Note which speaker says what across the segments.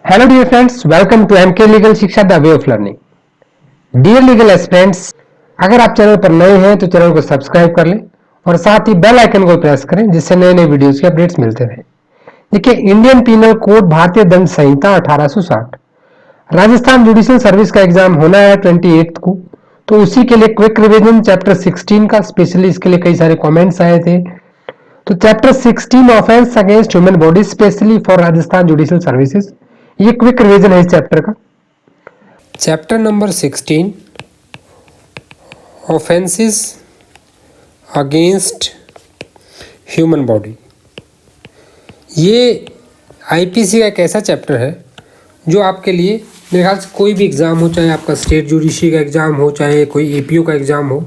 Speaker 1: Hello dear friends, welcome to MK legal Shiksha the way of learning. Dear legal aspirants, अगर आप channel पर नए हैं तो चैनल को सब्सक्राइब कर लें और साथ ही बेल आइकन को प्रेस करें जिससे नए नए वीडियोस के अपडेट्स मिलते रहें। देखिए, इंडियन पीनल कोड भारतीय दंड संहिता 1860 राजस्थान जुडिशियल सर्विस का एग्जाम होना है 28 को, तो उसी के लिए क्विक रिवीजन चैप्टर 16 का स्पेशली इसके लिए कई सारे कॉमेंट्स आए थे। तो chapter 16 offence against human body specially for Rajasthan judicial services, ये क्विक रिवीजन है इस चैप्टर का। Chapter number 16 offences against human body. ये आईपीसी का एक ऐसा चैप्टर है जो आपके लिए मेरे ख्याल से कोई भी एग्ज़ाम हो, चाहे आपका स्टेट जुडिशरी का एग्ज़ाम हो, चाहे कोई एपीओ का एग्ज़ाम हो,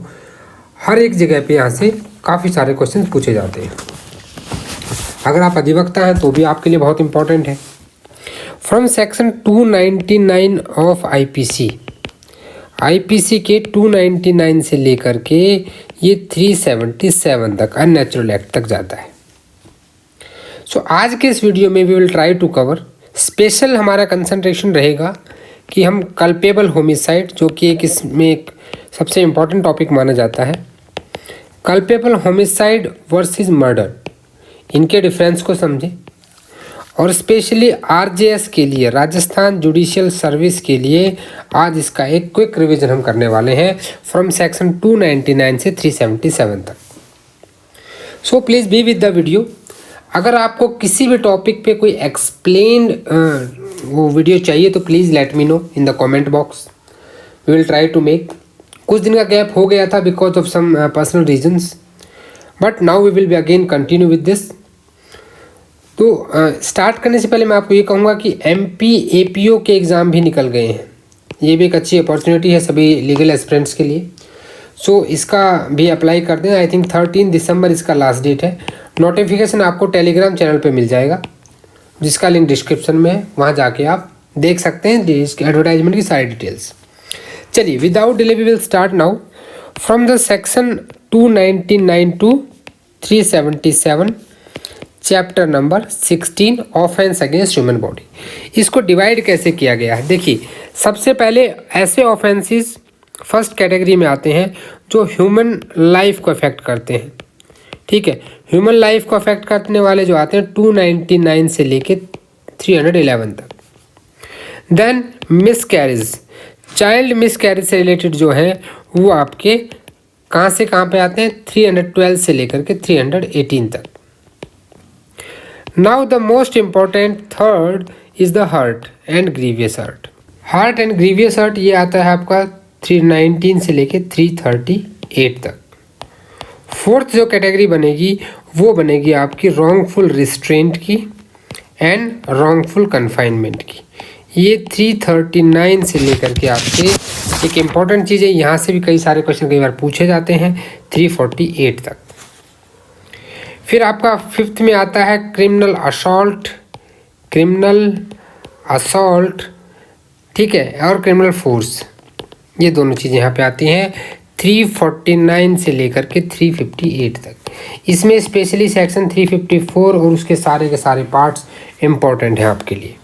Speaker 1: हर एक जगह पे यहाँ से काफ़ी सारे क्वेश्चन पूछे जाते हैं। अगर आप अधिवक्ता हैं तो भी आपके लिए बहुत इंपॉर्टेंट है। फ्रॉम सेक्शन 299 ऑफ आईपीसी के 299 से लेकर के ये 377 तक अननेचुरल एक्ट तक जाता है। सो आज के इस वीडियो में we will try to cover, special हमारा कंसंट्रेशन रहेगा कि हम कल्पेबल होमिसाइड, जो कि एक इसमें एक सबसे इम्पॉर्टेंट टॉपिक माना जाता है, कल्पेबल होमिसाइड वर्सेस मर्डर, इनके डिफरेंस को समझें और स्पेशली आरजेएस के लिए, राजस्थान जुडिशियल सर्विस के लिए आज इसका एक क्विक रिवीजन हम करने वाले हैं फ्रॉम सेक्शन 299 से 377 तक। So please be with the video. अगर आपको किसी भी टॉपिक पे कोई एक्सप्लेन्ड वो वीडियो चाहिए तो please let me know in the comment box, we will try to make. कुछ दिन का गैप हो गया था because of some personal reasons, but now we will be again continue with this. तो स्टार्ट करने से पहले मैं आपको ये कहूँगा कि एमपी एपीओ के एग्ज़ाम भी निकल गए हैं। ये भी एक अच्छी अपॉर्चुनिटी है सभी लीगल एस्पिरेंट्स के लिए। सो इसका भी अप्लाई कर दें। आई थिंक 13 दिसंबर इसका लास्ट डेट है। नोटिफिकेशन आपको टेलीग्राम चैनल पे मिल जाएगा, जिसका लिंक डिस्क्रिप्शन में है, वहाँ जाके आप देख सकते हैं इसके एडवर्टाइजमेंट की सारी डिटेल्स। चलिए, without delay we will start now from the section 299 to 377 chapter number 16 offence against human body. इसको डिवाइड कैसे किया गया है? देखिए, सबसे पहले ऐसे ऑफेंसेस फर्स्ट कैटेगरी में आते हैं जो ह्यूमन लाइफ को अफेक्ट करते हैं। ठीक है, ह्यूमन लाइफ को अफेक्ट करने वाले जो आते हैं 299 से लेके 311 तक। देन मिसकैरेज, चाइल्ड मिसकैरेज से रिलेटेड जो है वो आपके कहाँ से कहाँ पे आते हैं? 312 से लेकर के 318 तक। Now the most important third is the hurt and grievous hurt. Hurt and grievous hurt ये आता है आपका 319 से लेके 338 तक। फोर्थ जो कैटेगरी बनेगी वो बनेगी आपकी रॉन्गफुल रिस्ट्रेंट की एंड रॉन्गफुल कन्फाइनमेंट की। ये 339 से लेकर के आपके, एक इम्पॉर्टेंट चीज़ है, यहाँ से भी कई सारे क्वेश्चन कई बार पूछे जाते हैं, 348 तक। फिर आपका फिफ्थ में आता है क्रिमिनल असॉल्ट, ठीक है, और क्रिमिनल फोर्स। ये दोनों चीज़ें यहाँ पे आती हैं 349 से लेकर के 358 तक। इसमें स्पेशली सेक्शन 354 और उसके सारे के सारे पार्ट्स इम्पॉर्टेंट हैं आपके लिए।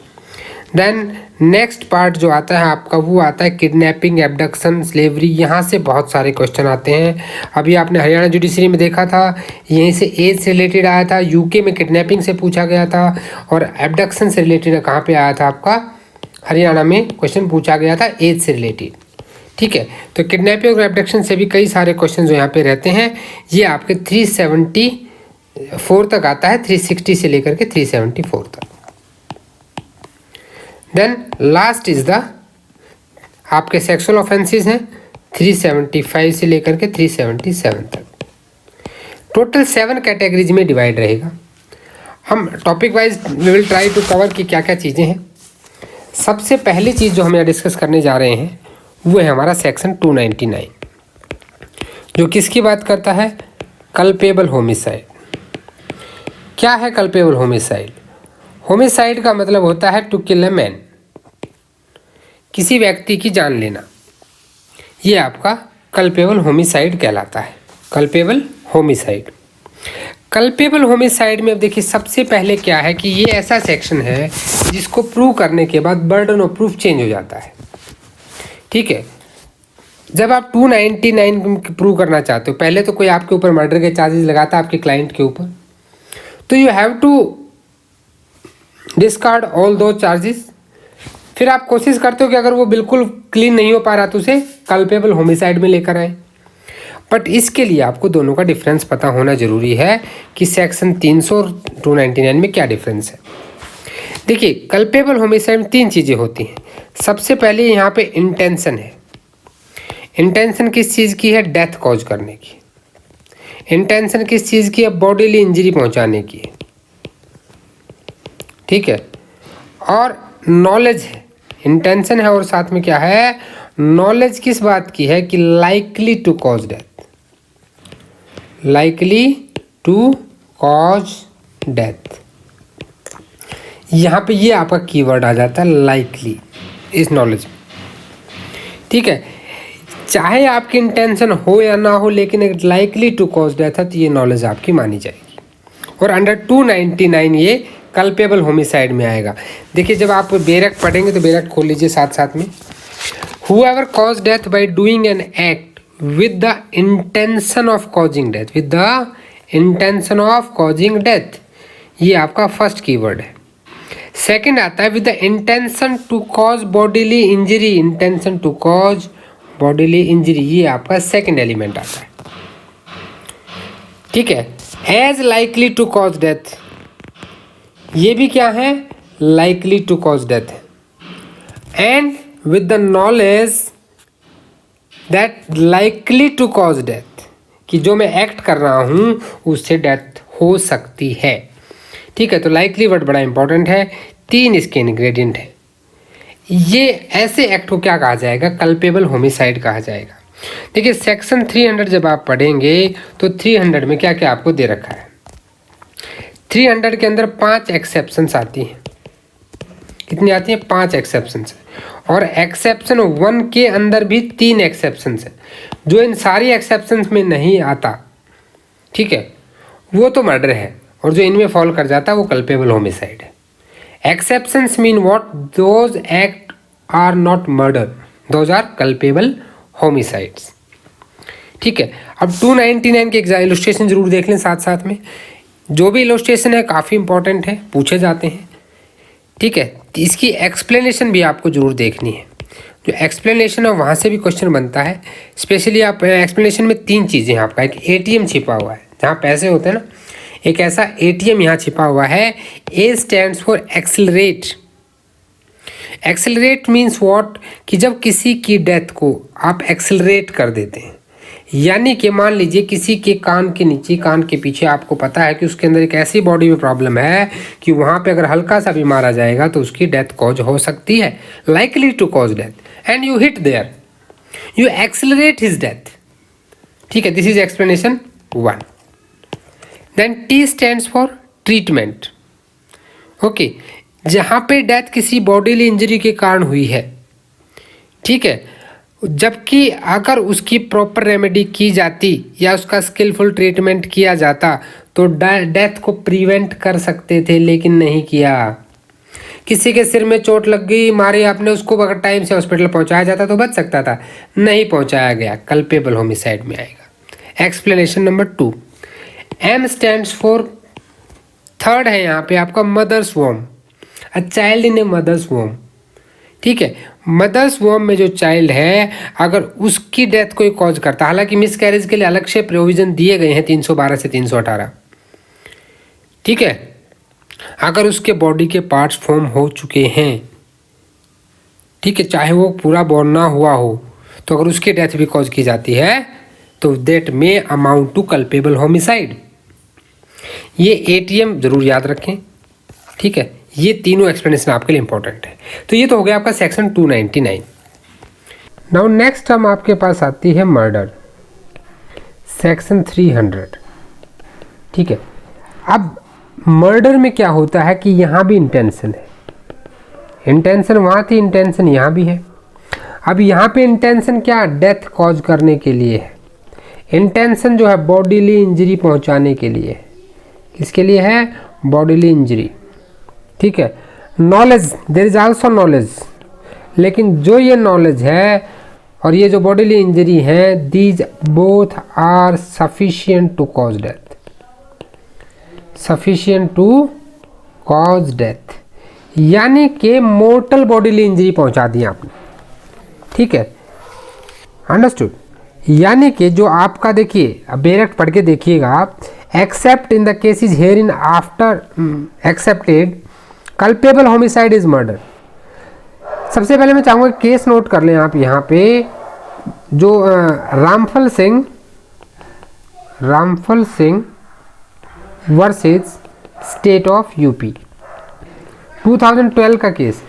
Speaker 1: देन नेक्स्ट पार्ट जो आता है आपका वो आता है किडनैपिंग, एब्डक्शन, स्लेवरी। यहाँ से बहुत सारे क्वेश्चन आते हैं। अभी आपने हरियाणा जुडिशरी में देखा था, यहीं से एज से रिलेटेड आया था, यूके में किडनैपिंग से पूछा गया था, और एब्डक्शन से रिलेटेड कहाँ पे आया था आपका? हरियाणा में क्वेश्चन पूछा गया था एज से रिलेटेड। ठीक है, तो किडनैपिंग और एब्डक्शन से भी कई सारे क्वेश्चन जो यहाँ पे रहते हैं। ये आपके 374 तक आता है, 360 से लेकर के 374 तक। देन लास्ट इज द आपके सेक्सुअल ऑफेंसेस हैं 375 से लेकर के 377 तक। टोटल 7 कैटेगरीज में डिवाइड रहेगा। हम topic wise we will try to cover कि क्या क्या चीज़ें हैं। सबसे पहली चीज़ जो हम यहाँ डिस्कस करने जा रहे हैं वो है हमारा सेक्शन 299, जो किसकी बात करता है? Culpable homicide. क्या है कल्पेबल होमिसाइड? होमिसाइड का मतलब होता है टू किल अ मैन, किसी व्यक्ति की जान लेना। ये आपका कल्पेबल होमिसाइड कहलाता है, कल्पेबल होमिसाइड। कल्पेबल होमिसाइड में अब देखिए सबसे पहले क्या है कि ये ऐसा सेक्शन है जिसको प्रूव करने के बाद बर्डन ऑफ प्रूफ चेंज हो जाता है। ठीक है, जब आप 299 प्रूव करना चाहते हो, पहले तो कोई आपके ऊपर मर्डर के चार्जेस लगाता है आपके क्लाइंट के ऊपर, तो you have to discard all those charges. फिर आप कोशिश करते हो कि अगर वो बिल्कुल क्लीन नहीं हो पा रहा तो उसे कल्पेबल होमिसाइड में लेकर आए। बट इसके लिए आपको दोनों का डिफरेंस पता होना जरूरी है कि सेक्शन 300 और 299 में क्या डिफरेंस है। देखिए, कल्पेबल होमिसाइड में 3 चीज़ें होती हैं। सबसे पहले यहाँ पे इंटेंशन है। इंटेंशन किस चीज़ की है? डेथ कॉज करने की। इंटेंशन किस चीज़ की है? बॉडीली इंजरी पहुँचाने की। ठीक है, और नॉलेज है, इंटेंशन है और साथ में क्या है? नॉलेज किस बात की है कि likely to cause death. Likely to cause death, यहाँ पे ये आपका कीवर्ड आ जाता है लाइकली इस नॉलेज में। ठीक है, चाहे आपकी इंटेंशन हो या ना हो, लेकिन अगर लाइकली टू कॉज डेथ है तो ये नॉलेज आपकी मानी जाएगी और अंडर 299 ये कल्पेबल होमिसाइड में आएगा। देखिए, जब आप बेरक पढ़ेंगे तो बेरक खोल लीजिए साथ में। Whoever caused death by doing an act with the intention of causing death, with the intention of causing death, ये आपका फर्स्ट कीवर्ड है। सेकंड आता है with the intention to cause bodily injury, intention to cause bodily injury, ये आपका second element आता है। ठीक है, as likely to cause death, ये भी क्या है? likely to cause death है। and with the knowledge that likely to cause death, कि जो मैं एक्ट कर रहा हूँ उससे डेथ हो सकती है। ठीक है, तो लाइकली वर्ड बड़ा इंपॉर्टेंट है। 3 इसके इंग्रेडिएंट है। ये ऐसे एक्ट को क्या कहा जाएगा? कल्पेबल होमिसाइड कहा जाएगा। देखिए, सेक्शन 300 जब आप पढ़ेंगे तो 300 में क्या क्या आपको दे रखा है। 300 के अंदर 5 एक्सेप्शंस आती हैं। कितनी आती हैं? 5 एक्सेप्शंस। और एक्सेप्शन 1 के अंदर भी 3 एक्सेप्शंस हैं। जो इन सारी एक्सेप्शंस में नहीं आता, ठीक है, वो तो मर्डर है, और जो इनमें फॉल कर जाता है वो कल्पेबल होमिसाइड है। Exceptions mean what? Those act are not murder, those are culpable homicides. ठीक है, अब 299 के इलस्ट्रेशन जरूर देख लें साथ साथ में। जो भी इलस्ट्रेशन है काफ़ी इंपॉर्टेंट है, पूछे जाते हैं। ठीक है, इसकी एक्सप्लेनेशन भी आपको जरूर देखनी है। जो एक्सप्लेनेशन है वहाँ से भी क्वेश्चन बनता है। स्पेशली आप एक्सप्लेनेशन में 3 चीज़ें हैं आपका। एक एटीएम छिपा हुआ है जहाँ पैसे होते हैं ना, एक ऐसा एटीएम यहाँ छिपा हुआ है। ए stands for accelerate. Accelerate means what? कि जब किसी की डेथ को आप एक्सेलरेट कर देते हैं, यानी कि मान लीजिए किसी के कान के नीचे, कान के पीछे आपको पता है कि उसके अंदर एक ऐसी बॉडी में प्रॉब्लम है कि वहाँ पे अगर हल्का सा भी मारा जाएगा तो उसकी डेथ कॉज हो सकती है, likely to cause death, and you hit there, you accelerate his death. ठीक है, this is explanation 1। Then T stands for treatment. Okay, जहाँ पे डेथ किसी बॉडीली इंजरी के कारण हुई है, ठीक है, जबकि अगर उसकी प्रॉपर रेमेडी की जाती या उसका स्किलफुल ट्रीटमेंट किया जाता तो डेथ को प्रिवेंट कर सकते थे, लेकिन नहीं किया। किसी के सिर में चोट लग गई, मारे आपने, उसको अगर टाइम से हॉस्पिटल पहुंचाया जाता तो बच सकता था, नहीं पहुंचाया गया, कल्पेबल होमिसाइड में आएगा। Explanation number 2। M stands for, third है यहाँ पे आपका mother's warm, a child in a mother's warm. ठीक है, मदर्स वॉर्म में जो चाइल्ड है अगर उसकी डेथ कोई कॉज करता, हालांकि मिस कैरेज के लिए अलग से प्रोविजन दिए गए हैं 312 से 318। ठीक है, अगर उसके बॉडी के पार्ट्स फॉर्म हो चुके हैं, ठीक है, चाहे वो पूरा बॉर्न ना हुआ हो, तो अगर उसकी डेथ भी कॉज की जाती है तो that may amount to culpable homicide. ये एटीएम जरूर याद रखें। ठीक है, ये तीनों एक्सप्लेनेशन आपके लिए इंपॉर्टेंट है। तो ये तो हो गया आपका सेक्शन 299। नाउ नेक्स्ट हम आपके पास आती है मर्डर, सेक्शन 300। ठीक है, अब मर्डर में क्या होता है कि यहाँ भी इंटेंशन है। इंटेंशन वहाँ थी, इंटेंशन यहाँ भी है। अब यहाँ पे इंटेंशन क्या? डेथ कॉज करने के लिए है। इंटेंशन जो है बॉडीली इंजरी पहुँचाने के लिए है। किसके लिए है? Bodily injury. ठीक है, knowledge, there is also knowledge, लेकिन जो ये नॉलेज है और ये जो बॉडीली इंजरी है, these both are sufficient to cause death, sufficient to cause death, यानी कि मोर्टल बॉडीली इंजरी पहुंचा दी आपने। ठीक है, अंडरस्टूड। यानी कि जो आपका, देखिए अब डायरेक्ट पढ़ के देखिएगा आप, accept in the cases here in after accepted culpable homicide is murder. सबसे पहले मैं चाहूँगा केस नोट कर लें आप यहाँ पे, जो Ramphal Singh versus state of UP 2012 का केस।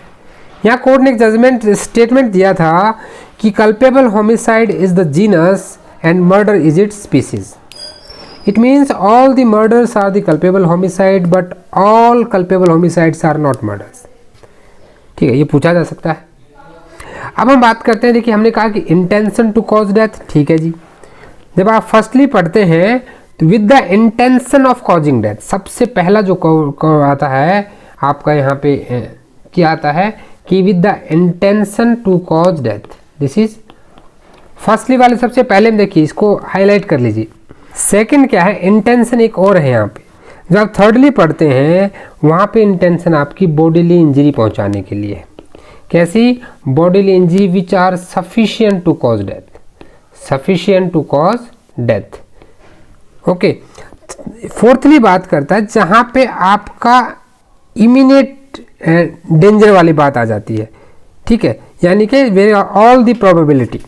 Speaker 1: यहाँ कोर्ट ने एक जजमेंट स्टेटमेंट दिया था कि culpable homicide is the genus and murder is its species. It means all the murders are the culpable homicide but all culpable homicides are not murders. ठीक है, ये पूछा जा सकता है। अब हम बात करते हैं, देखिए हमने कहा कि इंटेंशन टू कॉज डेथ। ठीक है जी, जब आप फर्स्टली पढ़ते हैं तो with the intention of causing death, सबसे पहला जो आता है आपका यहाँ पे क्या आता है कि with the intention to cause death, this is firstly वाले सबसे पहले में देखिए, इसको हाईलाइट कर लीजिए। सेकंड क्या है? इंटेंशन एक और है यहाँ पे। जब आप थर्डली पढ़ते हैं वहाँ पे इंटेंशन आपकी बॉडीली इंजरी पहुँचाने के लिए। कैसी? Bodily injury which are sufficient to cause death, sufficient to cause death. Okay, fourthly बात करता है जहाँ पे आपका इमीडिएट डेंजर वाली बात आ जाती है। ठीक है, यानी कि where all the probability.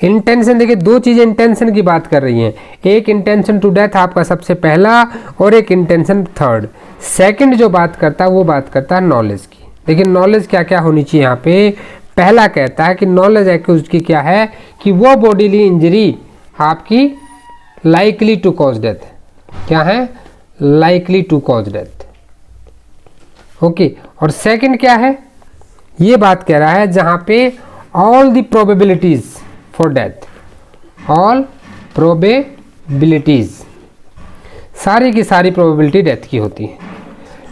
Speaker 1: Intention, देखिए दो चीज़ें इंटेंशन की बात कर रही हैं, एक इंटेंशन टू डेथ आपका सबसे पहला और एक इंटेंशन थर्ड। सेकंड जो बात करता है वो बात करता है नॉलेज की। देखिए नॉलेज क्या क्या होनी चाहिए यहाँ पे। पहला कहता है कि नॉलेज है कि उसकी क्या है कि वो बॉडीली इंजरी आपकी लाइकली टू कॉज डेथ है। क्या है? Likely to cause death. Okay, और सेकंड क्या है? ये बात कह रहा है जहां पे all the probabilities for death, all probabilities, सारी की सारी प्रोबेबिलिटी डेथ की होती है।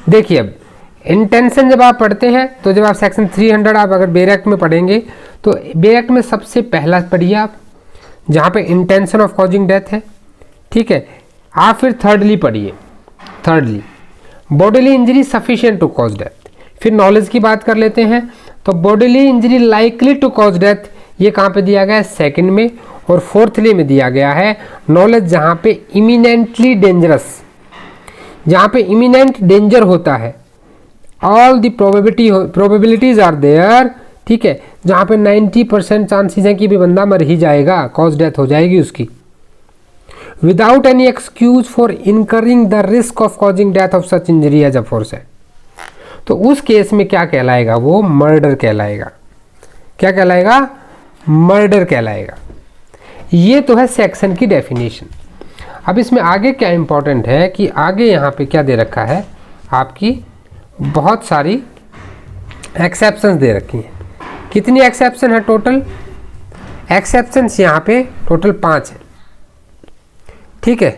Speaker 1: देखिए अब इंटेंशन जब आप पढ़ते हैं तो जब आप सेक्शन 300 आप अगर बेरेक्ट में पढ़ेंगे तो बेरेक्ट में सबसे पहला पढ़िए आप जहाँ पे इंटेंशन ऑफ कॉजिंग डेथ है। ठीक है, आप फिर थर्डली पढ़िए, thirdly bodily injury sufficient to cause death. फिर नॉलेज की बात कर लेते हैं तो bodily injury likely to cause death, ये कहाँ पे दिया गया है? सेकंड में। और फोर्थली में दिया गया है नॉलेज जहाँ पे इमिनेंटली डेंजरस, जहाँ पे इमिनेंट डेंजर होता है, all the probabilities are there. ठीक है, जहाँ पे 90% चांसेस हैं कि भी बंदा मर ही जाएगा, कॉज डेथ हो जाएगी उसकी, without any excuse for incurring the risk of causing death of such injury as aforesaid. तो उस केस में क्या कहलाएगा? वो मर्डर कहलाएगा। क्या कहलाएगा? मर्डर कहलाएगा। ये तो है सेक्शन की डेफिनेशन। अब इसमें आगे क्या इंपॉर्टेंट है कि आगे यहाँ पे क्या दे रखा है, आपकी बहुत सारी एक्सेप्शंस दे रखी हैं। कितनी एक्सेप्शन है टोटल? एक्सेप्शंस यहाँ पे टोटल 5 है। ठीक है,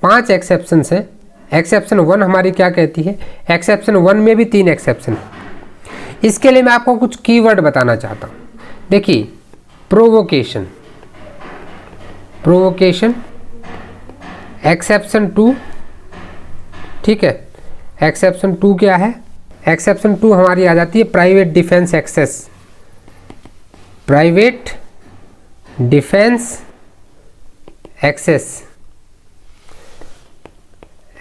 Speaker 1: 5 एक्सेप्शंस हैं। एक्सेप्शन 1 हमारी क्या कहती है? एक्सेप्शन 1 में भी 3 एक्सेप्शन है। इसके लिए मैं आपको कुछ कीवर्ड बताना चाहता हूँ। देखिए, प्रोवोकेशन, प्रोवोकेशन, एक्सेप्शन 2। ठीक है, एक्सेप्शन 2 क्या है? एक्सेप्शन 2 हमारी आ जाती है private defence excess, private defence excess.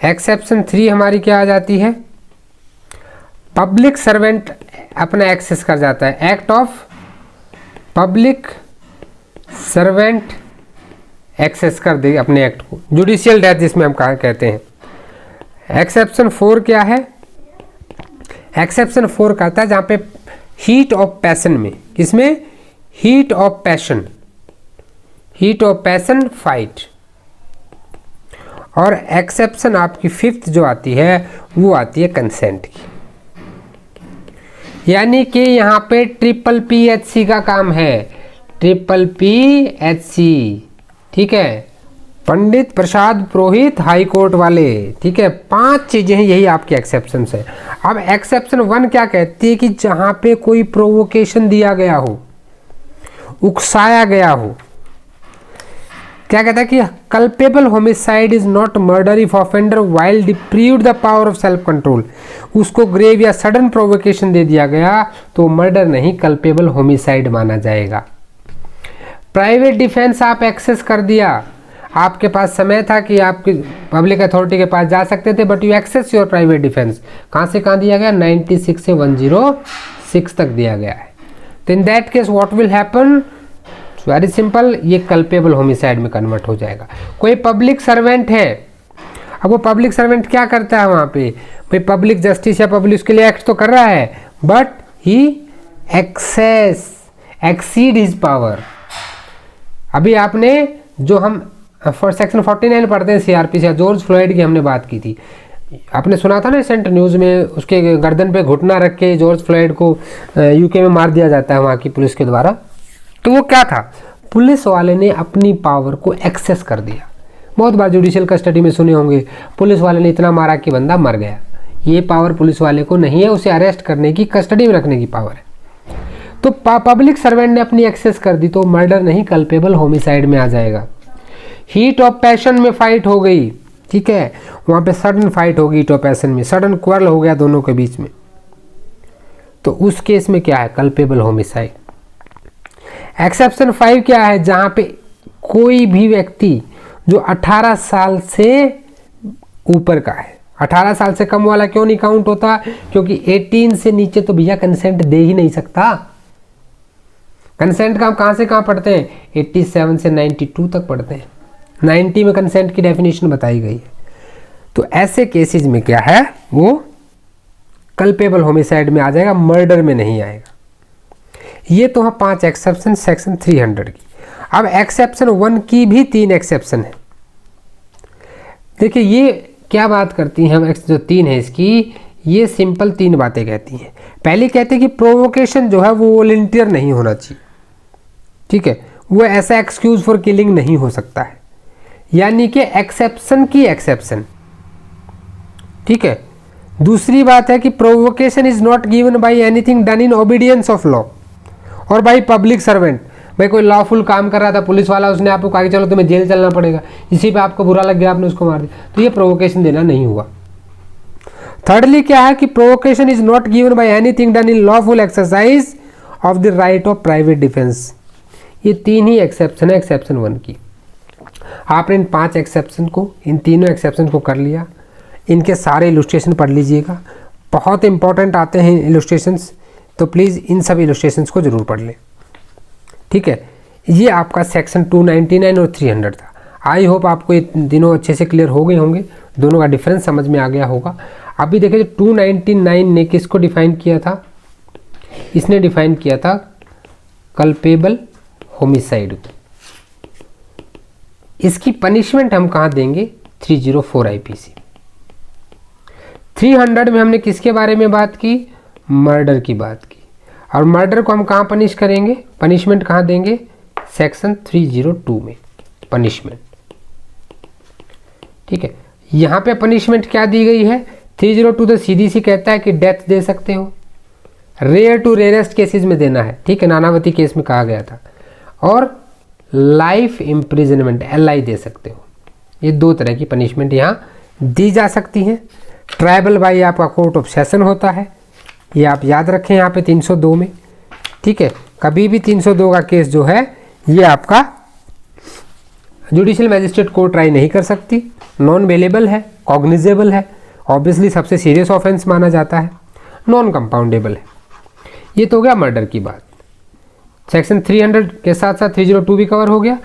Speaker 1: Exception 3 हमारी क्या आ जाती है? पब्लिक सर्वेंट अपना एक्सेस कर जाता है, act of public servant excess कर दे अपने एक्ट को, जुडिशियल डेथ जिसमें हम कहते हैं। एक्सेप्शन 4 क्या है? एक्सेप्शन 4 कहता है जहाँ पे हीट ऑफ पैशन में, किसमें? Heat of passion, heat of passion fight. और एक्सेप्शन आपकी 5th जो आती है वो आती है कंसेंट की। यानी कि यहाँ पे PPPHC का काम है, PPPHC। ठीक है, पंडित प्रसाद पुरोहित हाई कोर्ट वाले, ठीक है। 5 चीजें हैं, यही आपके एक्सेप्शन है। अब एक्सेप्शन 1 क्या कहती है कि जहां पे कोई प्रोवोकेशन दिया गया हो, उकसाया गया हो, क्या कहता है कि culpable homicide is not murder if offender while deprived the power of self control. उसको ग्रेव या सडन प्रोवोकेशन दे दिया गया तो मर्डर नहीं, कल्पेबल होमिसाइड माना जाएगा। प्राइवेट डिफेंस आप एक्सेस कर दिया, आपके पास समय था कि आप पब्लिक अथॉरिटी के पास जा सकते थे, but you excess your private defence. कहाँ से कहाँ दिया गया? 96 से 106 तक दिया गया है। तो in that case what will happen? Very simple, ये कल्पेबल होमिसाइड में कन्वर्ट हो जाएगा। कोई पब्लिक सर्वेंट है, अब वो पब्लिक सर्वेंट क्या करता है वहाँ पे? भाई पब्लिक जस्टिस या पब्लिक उसके लिए एक्ट तो कर रहा है, but he exceed his power. अभी आपने जो हम फॉर सेक्शन 49 पढ़ते हैं सीआरपी से, जॉर्ज फ्लॉयड की हमने बात की थी, आपने सुना था ना रिसेंट न्यूज़ में, उसके गर्दन पे घुटना रख के जॉर्ज फ्लॉयड को यूके में मार दिया जाता है वहाँ की पुलिस के द्वारा। तो वो क्या था? पुलिस वाले ने अपनी पावर को एक्सेस कर दिया। बहुत बार जुडिशियल कस्टडी में सुने होंगे, पुलिस वाले ने इतना मारा कि बंदा मर गया। ये पावर पुलिस वाले को नहीं है, उसे अरेस्ट करने की, कस्टडी में रखने की पावर है। तो पब्लिक सर्वेंट ने अपनी एक्सेस कर दी तो मर्डर नहीं, कल्पेबल होमिसाइड में आ जाएगा। हीट ऑफ पैशन में फाइट हो गई, ठीक है, वहाँ पे सडन फाइट हो गई, हीट ऑफ पैशन में सडन क्वारल हो गया दोनों के बीच में, तो उस केस में क्या है? Culpable homicide. एक्सेप्शन 5 क्या है? जहां पे कोई भी व्यक्ति जो 18 साल से ऊपर का है, 18 साल से कम वाला क्यों नहीं काउंट होता? क्योंकि 18 से नीचे तो भैया कंसेंट दे ही नहीं सकता। कंसेंट का हम कहां से कहां पढ़ते हैं? 87 से 92 तक पढ़ते हैं। 90 में कंसेंट की डेफिनेशन बताई गई है। तो ऐसे केसेस में क्या है? वो कल्पेबल होमिसाइड में आ जाएगा, मर्डर में नहीं आएगा। ये तो है 5 एक्सेप्शन सेक्शन 300 की। अब एक्सेप्शन 1 की भी 3 एक्सेप्शन है। देखिए ये क्या बात करती हैं, हम जो 3 है इसकी, ये सिंपल 3 बातें कहती हैं। पहली कहती है कि प्रोवोकेशन जो है वो वॉलंटियर नहीं होना चाहिए, ठीक है, वो ऐसा एक्सक्यूज फॉर किलिंग नहीं हो सकता है, यानी कि एक्सेप्शन की एक्सेप्शन, ठीक है। दूसरी बात है कि provocation is not given by anything done in obedience of law और बाई पब्लिक सर्वेंट। भाई कोई लॉफुल काम कर रहा था, पुलिस वाला, उसने आपको कहा कि चलो तुम्हें जेल चलना पड़ेगा, इसी पे आपको बुरा लग गया, आपने उसको मार दिया, तो ये प्रोवोकेशन देना नहीं हुआ। थर्डली क्या है कि provocation is not given by anything done in lawful exercise of the right of private defence. ये 3 ही एक्सेप्शन है एक्सेप्शन 1 की। आपने इन 5 एक्सेप्शन को, इन तीनों एक्सेप्शन को कर लिया। इनके सारे इलस्ट्रेशन पढ़ लीजिएगा, बहुत इंपॉर्टेंट आते हैं इलस्ट्रेशंस, तो प्लीज़ इन सब इलस्ट्रेशंस को जरूर पढ़ लें, ठीक है। ये आपका सेक्शन 299 और 300 था। आई होप आपको ये दिनों अच्छे से क्लियर हो गए होंगे, दोनों का डिफरेंस समझ में आ गया होगा। अभी देखिए 299 ने किसको डिफाइन किया था? इसने डिफाइन किया था कल्पेबल होमिसाइड को। इसकी पनिशमेंट हम कहाँ देंगे? 304 आईपीसी। 300 में हमने किसके बारे में बात की? मर्डर की बात की। और मर्डर को हम कहाँ पनिश करेंगे? पनिशमेंट कहाँ देंगे? सेक्शन 302 में पनिशमेंट, ठीक है। यहाँ पे पनिशमेंट क्या दी गई है? 302 तो सीधी सी कहता है कि डेथ दे सकते हो, रेयर टू रेयरेस्ट केसेस में देना है, ठीक है, नानावती केस में कहा गया था, और लाइफ इम्प्रिजनमेंट LI दे सकते हो। ये 2 तरह की पनिशमेंट यहाँ दी जा सकती हैं। ट्राइबल बाई आपका कोर्ट ऑफ सेशन होता है, ये आप याद रखें यहाँ पे 302 में, ठीक है। कभी भी 302 का केस जो है ये आपका जुडिशियल मैजिस्ट्रेट कोर्ट ट्राई नहीं कर सकती, नॉन वेलेबल है, कॉग्निजेबल है, ऑब्वियसली सबसे सीरियस ऑफेंस माना जाता है, नॉन कंपाउंडेबल है। ये तो हो गया मर्डर की बात। सेक्शन 300 के साथ साथ 302 भी कवर हो गया।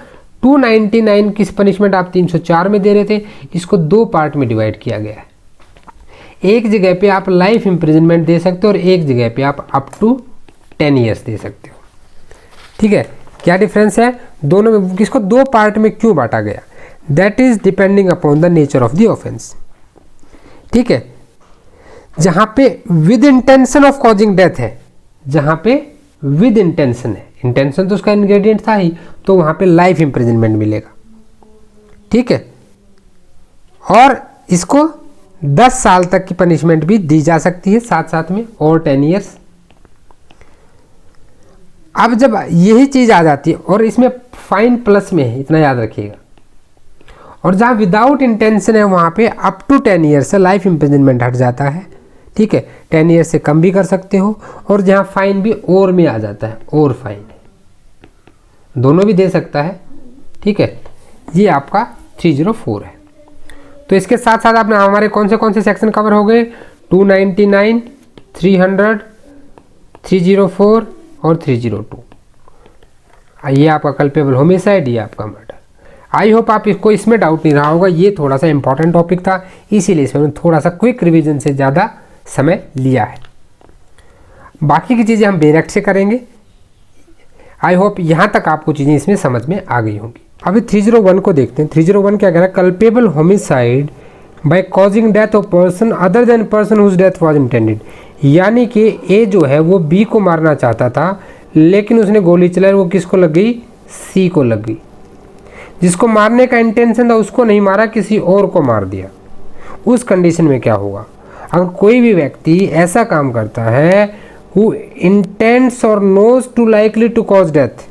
Speaker 1: 299 की पनिशमेंट आप 304 में दे रहे थे, इसको 2 पार्ट में डिवाइड किया गया है। एक जगह पे आप लाइफ इम्प्रिजनमेंट दे सकते हो और एक जगह पे आप अप टू 10 ईयर्स दे सकते हो, ठीक है। क्या डिफरेंस है दोनों में? किसको 2 पार्ट में क्यों बांटा गया? That is depending upon the nature of the offence, ठीक है। जहां पे with intention of causing death है, जहां पे विद इंटेंशन है, इंटेंशन तो उसका इंग्रेडिएंट था ही, तो वहां पे लाइफ इम्प्रिजनमेंट मिलेगा, ठीक है, और इसको 10 साल तक की पनिशमेंट भी दी जा सकती है साथ साथ में, और 10 ईयर्स। अब जब यही चीज़ आ जाती है और इसमें फाइन प्लस में है, इतना याद रखिएगा, और जहाँ विदाउट इंटेंशन है वहाँ पे अप टू 10 ईयर से लाइफ इम्प्रिजनमेंट हट जाता है, ठीक है, 10 ईयर से कम भी कर सकते हो, और जहाँ फाइन भी और में आ जाता है, और फाइन दोनों भी दे सकता है, ठीक है। ये आपका 304 है। तो इसके साथ साथ आपने हमारे कौन से सेक्शन कवर हो गए, 299, 300, 304 और 302। ये आपका कल्पेबल होमिसाइड, ये आपका मर्डर। आई होप आप इसको इसमें डाउट नहीं रहा होगा, ये थोड़ा सा इंपॉर्टेंट टॉपिक था, इसीलिए इसमें थोड़ा सा क्विक रिवीजन से ज़्यादा समय लिया है। बाकी की चीज़ें हम डायरेक्ट से करेंगे। आई होप यहाँ तक आपको चीज़ें इसमें समझ में आ गई होंगी। अभी 301 को देखते हैं। 301 क्या कह रहा है, culpable homicide by causing death of person other than person whose death was intended. यानी कि ए जो है वो बी को मारना चाहता था, लेकिन उसने गोली चलाई, वो किसको लग गई, सी को लग गई। जिसको मारने का इंटेंशन था उसको नहीं मारा, किसी और को मार दिया। उस कंडीशन में क्या होगा, अगर कोई भी व्यक्ति ऐसा काम करता है who intends or knows to likely to cause death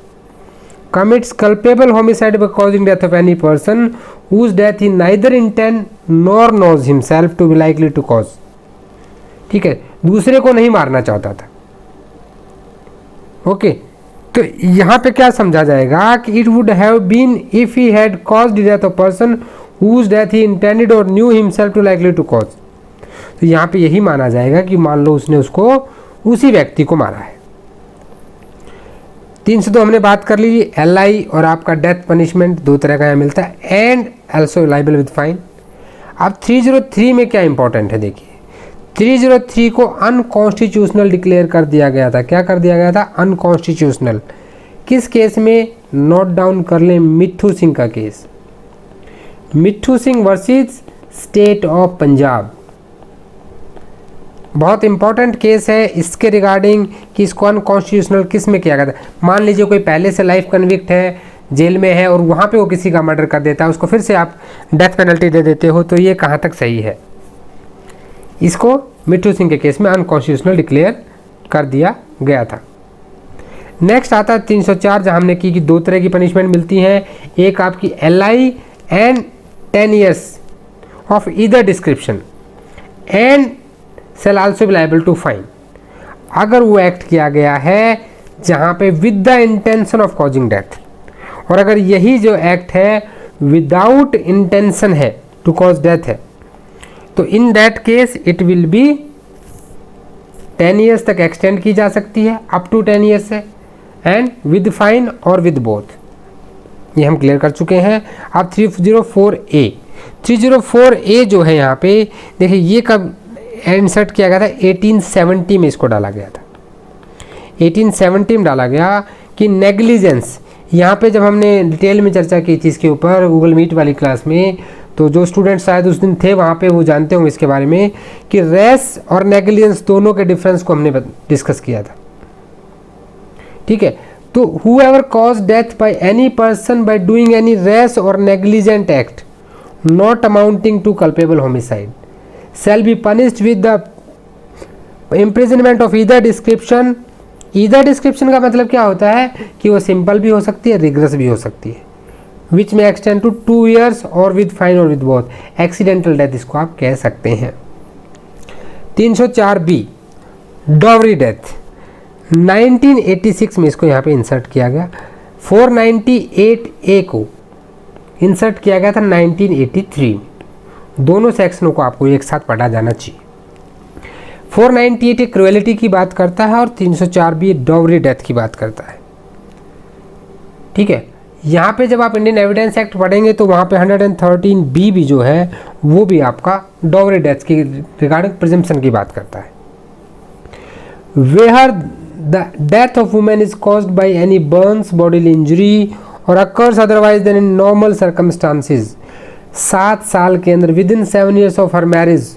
Speaker 1: commits culpable homicide by causing death of any person whose death he neither intend nor knows himself to be likely to cause। ठीक है, दूसरे को नहीं मारना चाहता था। Okay, तो यहाँ पे क्या समझा जाएगा कि it would have been if he had caused the death of person whose death he intended or knew himself to likely to cause। तो यहाँ पे यही माना जाएगा कि मान लो उसने उसको उसी व्यक्ति को मारा है। 302 हमने बात कर ली, LI और आपका डेथ पनिशमेंट दो तरह का यहाँ मिलता है, and also liable with fine. अब 303 में क्या इंपॉर्टेंट है, देखिए 303 को अनकॉन्स्टिट्यूशनल डिक्लेयर कर दिया गया था। क्या कर दिया गया था, अनकॉन्स्टिट्यूशनल। किस केस में, नोट डाउन कर लें, मिट्ठू सिंह का case, Mitthu Singh versus state of Punjab. बहुत इंपॉर्टेंट केस है इसके रिगार्डिंग कि इसको अनकॉन्स्टिट्यूशनल किस में किया गया था। मान लीजिए कोई पहले से लाइफ कन्विक्ट है, जेल में है, और वहाँ पे वो किसी का मर्डर कर देता है, उसको फिर से आप डेथ पेनल्टी दे देते हो, तो ये कहाँ तक सही है। इसको मिट्ठू सिंह के केस में अनकॉन्स्टिट्यूशनल डिक्लेयर कर दिया गया था। नेक्स्ट आता है 304, जहाँ हमने की कि दो तरह की पनिशमेंट मिलती हैं, एक आपकी LI and 10 years of either description and shall also be liable to fine। अगर वो एक्ट किया गया है जहाँ पे with the intention of causing death, और अगर यही जो एक्ट है विदाउट इंटेंशन है टू कॉज डेथ है, तो in that case it will be 10 years तक एक्सटेंड की जा सकती है, अप टू 10 ईयर्स है, एंड विद फाइन और विद बोथ। ये हम क्लियर कर चुके हैं। अब 304A, 304A जो है यहाँ पे देखिए, ये कब इंसर्ट किया गया था, 1870 में इसको डाला गया था। 1870 में डाला गया कि नेग्लिजेंस, यहाँ पे जब हमने डिटेल में चर्चा की थी इसके ऊपर गूगल मीट वाली क्लास में, तो जो स्टूडेंट्स शायद उस दिन थे वहाँ पे वो जानते होंगे इसके बारे में कि रेस और नेग्लिजेंस दोनों के डिफरेंस को हमने डिस्कस किया था। ठीक है, तो whoever caused death by any person by doing any rash or negligent act not amounting to culpable homicide shall be punished with the imprisonment of either description। either description का मतलब क्या होता है कि वो सिंपल भी हो सकती है, रिग्रेस भी हो सकती है, which may extend to 2 years और with fine और with both। एक्सीडेंटल डेथ इसको आप कह सकते हैं। 304B डॉवरी डेथ, 1986 में इसको यहाँ पे इंसर्ट किया गया। 498A को इंसर्ट किया गया था 1983 में। दोनों सेक्शनों को आपको एक साथ पढ़ा जाना चाहिए। 498 क्रुएलिटी की बात करता है और 304B डॉवरी डेथ की बात करता है। ठीक है, यहाँ पे जब आप इंडियन एविडेंस एक्ट पढ़ेंगे तो वहाँ पे 113B भी जो है वो भी आपका डॉवरी डेथ की रिगार्डिंग प्रिजम्पशन की बात करता है। Where the death of women is caused by any burns, bodily injury और occurs otherwise than in normal circumstances 7 साल के अंदर within 7 years of her marriage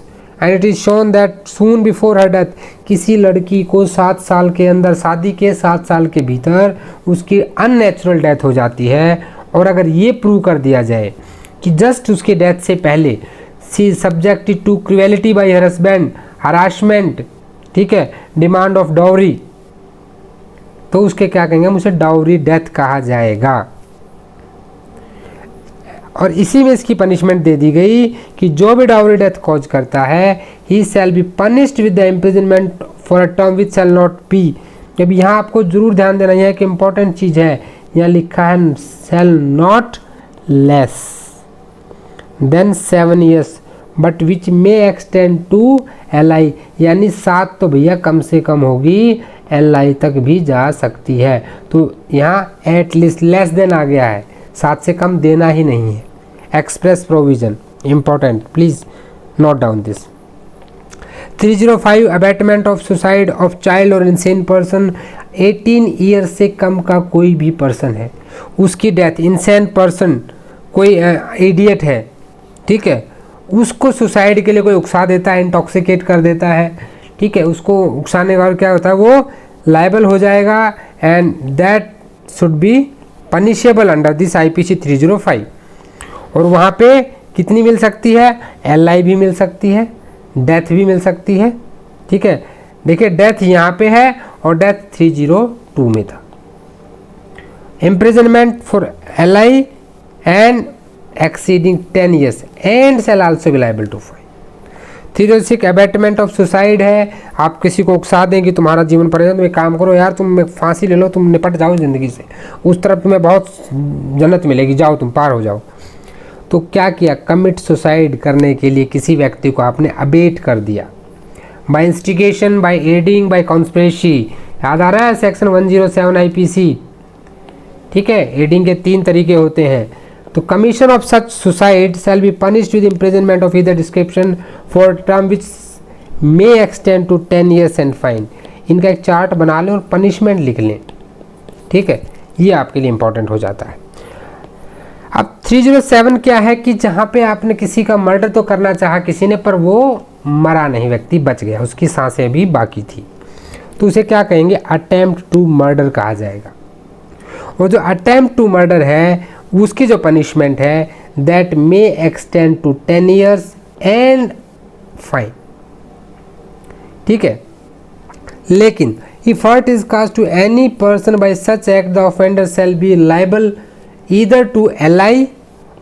Speaker 1: and it is shown that soon before her death. किसी लड़की को 7 साल के अंदर, शादी के 7 साल के भीतर उसकी अननेचुरल डेथ हो जाती है, और अगर ये प्रूव कर दिया जाए कि जस्ट उसके डेथ से पहले she subjected to cruelty by her husband, harassment, ठीक है, डिमांड ऑफ डाउरी, तो उसके क्या कहेंगे, उसे डाउरी डेथ कहा जाएगा। और इसी में इसकी पनिशमेंट दे दी गई कि जो भी डाउरी डेथ कॉज करता है he shall be punished with the imprisonment for a term which shall not be. जब यहाँ आपको जरूर ध्यान देना है कि इंपॉर्टेंट चीज़ है, यहाँ लिखा है shall not less than 7 years but which may extend to LI, यानी 7 तो भैया कम से कम होगी, LI तक भी जा सकती है। तो यहाँ एटलीस्ट लेस देन आ गया है, 7 से कम देना ही नहीं है। Express provision important, please note down this. 305 abatement of suicide of child और इंसेन पर्सन, 18 ईयर से कम का कोई भी पर्सन है, उसकी डेथ, इंसेन पर्सन कोई इडियट है, ठीक है, उसको सुसाइड के लिए कोई उकसा देता है, इंटॉक्सिकेट कर देता है, ठीक है, उसको उकसाने का क्या होता है, वो लायबल हो जाएगा and that should be punishable under this IPC 305। और वहाँ पे कितनी मिल सकती है, LI भी मिल सकती है, डेथ भी मिल सकती है, ठीक है। देखिए डेथ यहाँ पे है और डेथ 302 में था। Imprisonment for LI and exceeding 10 years and shall also be liable to fine। 306 abatement of suicide है, आप किसी को उकसा दें कि तुम्हारा जीवन परेशान, तुम एक काम करो यार, तुम फांसी ले लो, तुम निपट जाओ ज़िंदगी से, उस तरफ तुम्हें बहुत जन्नत मिलेगी, जाओ तुम पार हो जाओ। तो क्या किया, कमिट सुसाइड करने के लिए किसी व्यक्ति को आपने अबेट कर दिया, by instigation, by aiding, by conspiracy. याद आ रहा है सेक्शन 107 IPC, ठीक है। एडिंग के 3 तरीके होते हैं। तो commission of such suicide shall be punished with imprisonment of either description for term which may extend to 10 years and fine. इनका एक चार्ट बना लें और पनिशमेंट लिख लें, ठीक है, ये आपके लिए इंपॉर्टेंट हो जाता है। अब 307 क्या है कि जहाँ पे आपने किसी का मर्डर तो करना चाहा किसी ने, पर वो मरा नहीं, व्यक्ति बच गया, उसकी सांसें भी बाकी थी, तो उसे क्या कहेंगे, अटेम्प्ट टू मर्डर कहा जाएगा। और जो अटेम्प्ट टू मर्डर है उसकी जो पनिशमेंट है that may extend to 10 years and fine, ठीक है। लेकिन if hurt is caused to any person by such act the offender shall be liable either to LI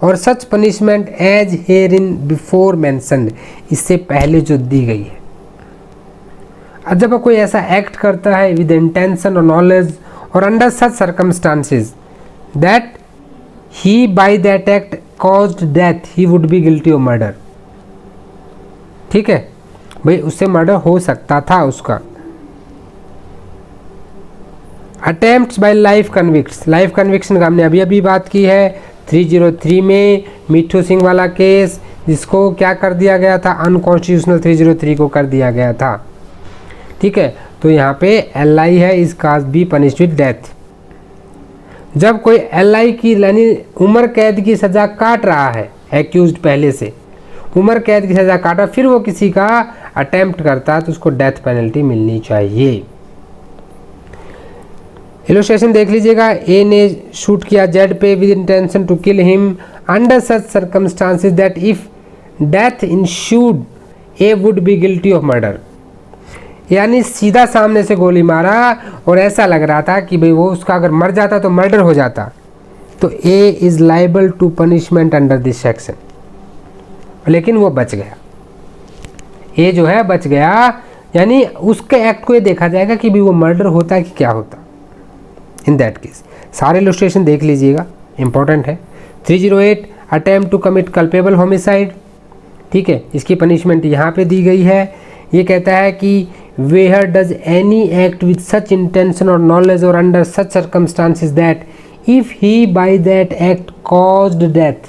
Speaker 1: और such punishment as here in before mentioned, इससे पहले जो दी गई है। अब जब कोई ऐसा एक्ट करता है विद इंटेंशन और नॉलेज और under such circumstances that he by that act caused death he would be guilty of murder, ठीक है भाई, उससे मर्डर हो सकता था उसका। Attempt bye life convicts, life conviction का हमने अभी अभी बात की है 303 में, मिठू सिंह वाला केस जिसको क्या कर दिया गया था, अनकॉन्स्टिट्यूशनल 303 को कर दिया गया था, ठीक है। तो यहाँ पे LI है, is cast be punished with death. जब कोई LI की यानी उम्र कैद की सज़ा काट रहा है, एक्यूज्ड पहले से उम्र कैद की सज़ा काटा, फिर वो किसी का अटेम्प्ट करता है तो उसको डेथ पेनल्टी मिलनी चाहिए। इलस्ट्रेशन देख लीजिएगा, A ने शूट किया Z पे with intention to kill him under such circumstances that if death ensued A would be guilty of murder, यानी सीधा सामने से गोली मारा और ऐसा लग रहा था कि भाई वो उसका अगर मर जाता तो मर्डर हो जाता, तो A is liable to punishment under this section, लेकिन वो बच गया, A जो है बच गया, यानी उसके एक्ट को ये देखा जाएगा कि भाई वो मर्डर होता है कि क्या होता। इन दैट केस सारे इलस्ट्रेशन देख लीजिएगा, इंपॉर्टेंट है। 308 attempt to commit culpable homicide, ठीक है, इसकी पनिशमेंट यहाँ पे दी गई है। ये कहता है कि where does any act with such intention और नॉलेज और under such circumstances that if he by that act caused death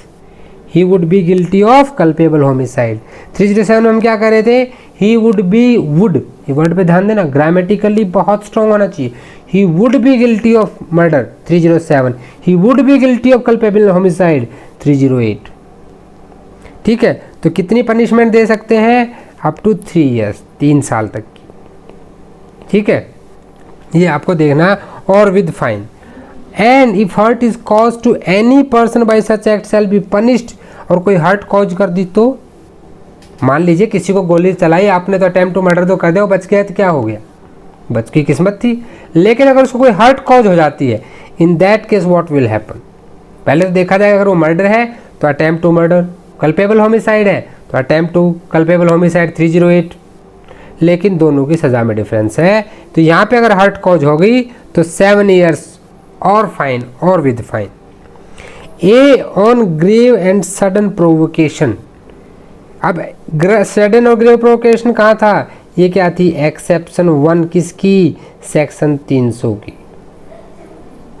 Speaker 1: he would be guilty of culpable homicide. 307 में हम क्या कर रहे थे, ही वुड बी, वुड, ये वर्ड पे ध्यान देना, ग्रामेटिकली बहुत स्ट्रॉन्ग होना चाहिए। He would be guilty of murder 307, he would be guilty of culpable homicide 308, ठीक है। तो कितनी पनिशमेंट दे सकते हैं, अप टू 3 years, 3 साल तक की, ठीक है, ये आपको देखना, और with fine. And if hurt is caused to any person by such act shall be punished, और कोई हर्ट कॉज कर दी तो मान लीजिए किसी को गोली चलाई आपने तो अटेम्प्ट टू मर्डर तो कर दिया, वो बच गया तो क्या हो गया, बच की किस्मत थी। लेकिन अगर उसको कोई हर्ट कॉज हो जाती है, in that case what will happen, पहले तो देखा जाएगा अगर वो मर्डर है तो attempt to murder, culpable homicide है तो अटेम्प्ट टू कल्पेबल होमिसाइड 308, लेकिन दोनों की सज़ा में डिफरेंस है। तो यहाँ पे अगर हर्ट कॉज हो गई तो 7 years और फाइन और with fine. A on grave and sudden provocation, अब सडन और ग्रेव प्रोवोकेशन कहाँ था, ये क्या थी, एक्सेप्शन 1 किसकी, सेक्शन 300 की।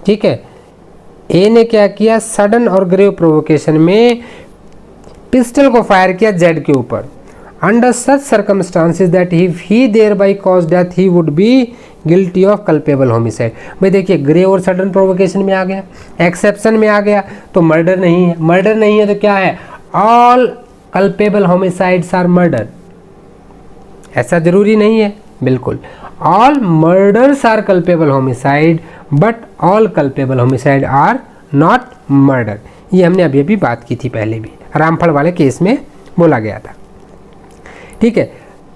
Speaker 1: ठीक है, ए ने क्या किया, सडन और ग्रेव प्रोवोकेशन में पिस्टल को फायर किया जेड के ऊपर, under such circumstances that if he there by cause death he would be guilty of culpable homicide. भाई देखिए ग्रेव और सडन प्रोवोकेशन में आ गया, एक्सेप्शन में आ गया तो मर्डर नहीं है, मर्डर नहीं है तो क्या है, all culpable homicides are murder. ऐसा जरूरी नहीं है, बिल्कुल all murders are culpable homicide but all culpable homicide are not murder. ये हमने अभी अभी बात की थी पहले भी, रामफल वाले केस में बोला गया था। ठीक है,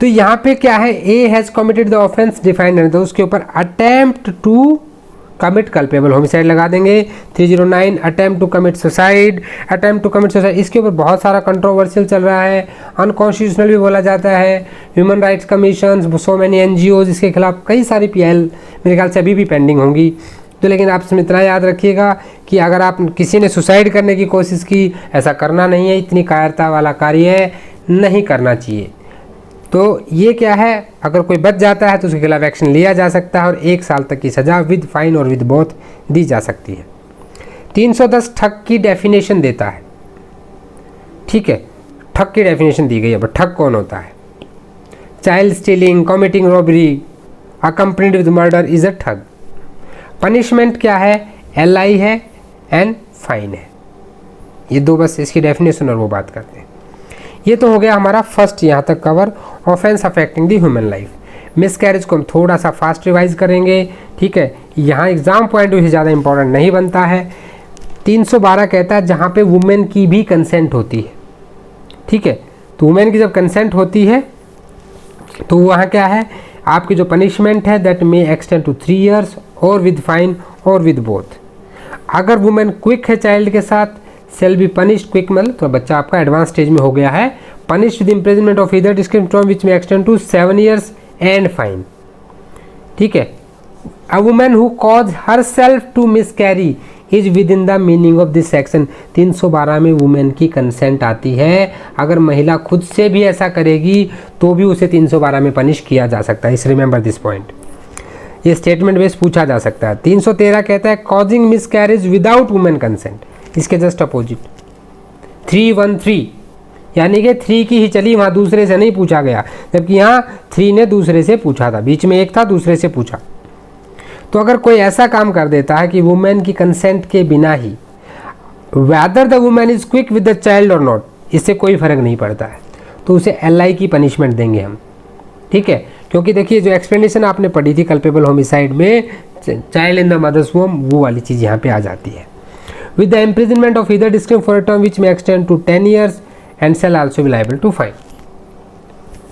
Speaker 1: तो यहाँ पे क्या है, A has committed the offence defined, तो उसके ऊपर attempt to commit culpable homicide लगा देंगे। 309 attempt to commit suicide, attempt to commit suicide, इसके ऊपर बहुत सारा कंट्रोवर्शियल चल रहा है, अनकॉन्स्टिट्यूशनल भी बोला जाता है। Human rights commission, so many NGOs इसके खिलाफ कई सारी पीएल मेरे ख्याल से अभी भी पेंडिंग होंगी। तो लेकिन आप इतना याद रखिएगा कि अगर आप किसी ने सुसाइड करने की कोशिश की, ऐसा करना नहीं है, इतनी कायरता वाला कार्य नहीं करना चाहिए। तो ये क्या है, अगर कोई बच जाता है तो उसके खिलाफ एक्शन लिया जा सकता है और 1 साल तक की सज़ा विद फाइन और विद बोथ दी जा सकती है। 310 ठग की डेफिनेशन देता है। ठीक है, ठग की डेफिनेशन दी गई है। अब ठग कौन होता है, child stealing, committing robbery accompanied with murder is a ठग। पनिशमेंट क्या है, LI है एंड फाइन है। ये दो बस इसकी डेफिनेशन और वो बात करते हैं। ये तो हो गया हमारा फर्स्ट यहाँ तक cover, offence affecting the human life. Miscarriage को हम थोड़ा सा फास्ट रिवाइज करेंगे। ठीक है, यहाँ एग्जाम पॉइंट से ज़्यादा इंपॉर्टेंट नहीं बनता है। 312 कहता है जहाँ पे वुमेन की भी कंसेंट होती है। ठीक है, तो वुमेन की जब कंसेंट होती है तो वहाँ क्या है, आपकी जो पनिशमेंट है that may extend to 3 years और विद फाइन और विद बोथ। अगर वुमेन क्विक है चाइल्ड के साथ, सेल बी पनिश्ड क्विक, मतलब तो बच्चा आपका एडवांस स्टेज में हो गया है, punished with imprisonment of either description term which may extend to 7 years and fine. ठीक है, a women who cause her self to miscarry is within the meaning of this section. 312 में women की consent आती है, अगर महिला खुद से भी ऐसा करेगी तो भी उसे 312 में पनिश किया जा सकता है। इस रिमेंबर दिस पॉइंट, ये स्टेटमेंट बेस पूछा जा सकता है। 313 कहता है causing miss carriage without women consent, इसके जस्ट अपोजिट 313, यानी कि 3 की ही चली, वहाँ दूसरे से नहीं पूछा गया, जबकि यहाँ 3 ने दूसरे से पूछा था, बीच में एक था दूसरे से पूछा। तो अगर कोई ऐसा काम कर देता है कि वुमेन की कंसेंट के बिना ही, whether the women is quick with the child और नॉट, इससे कोई फर्क नहीं पड़ता है, तो उसे LI की पनिशमेंट देंगे हम। ठीक है, क्योंकि देखिए जो एक्सप्लेनेशन आपने पढ़ी थी कल्पेबल होमिसाइड में, child in the mother's womb, वो वाली चीज़ यहाँ पे आ जाती है। With the imprisonment of either description for a term which may extend to 10 years and shall also be liable to fine.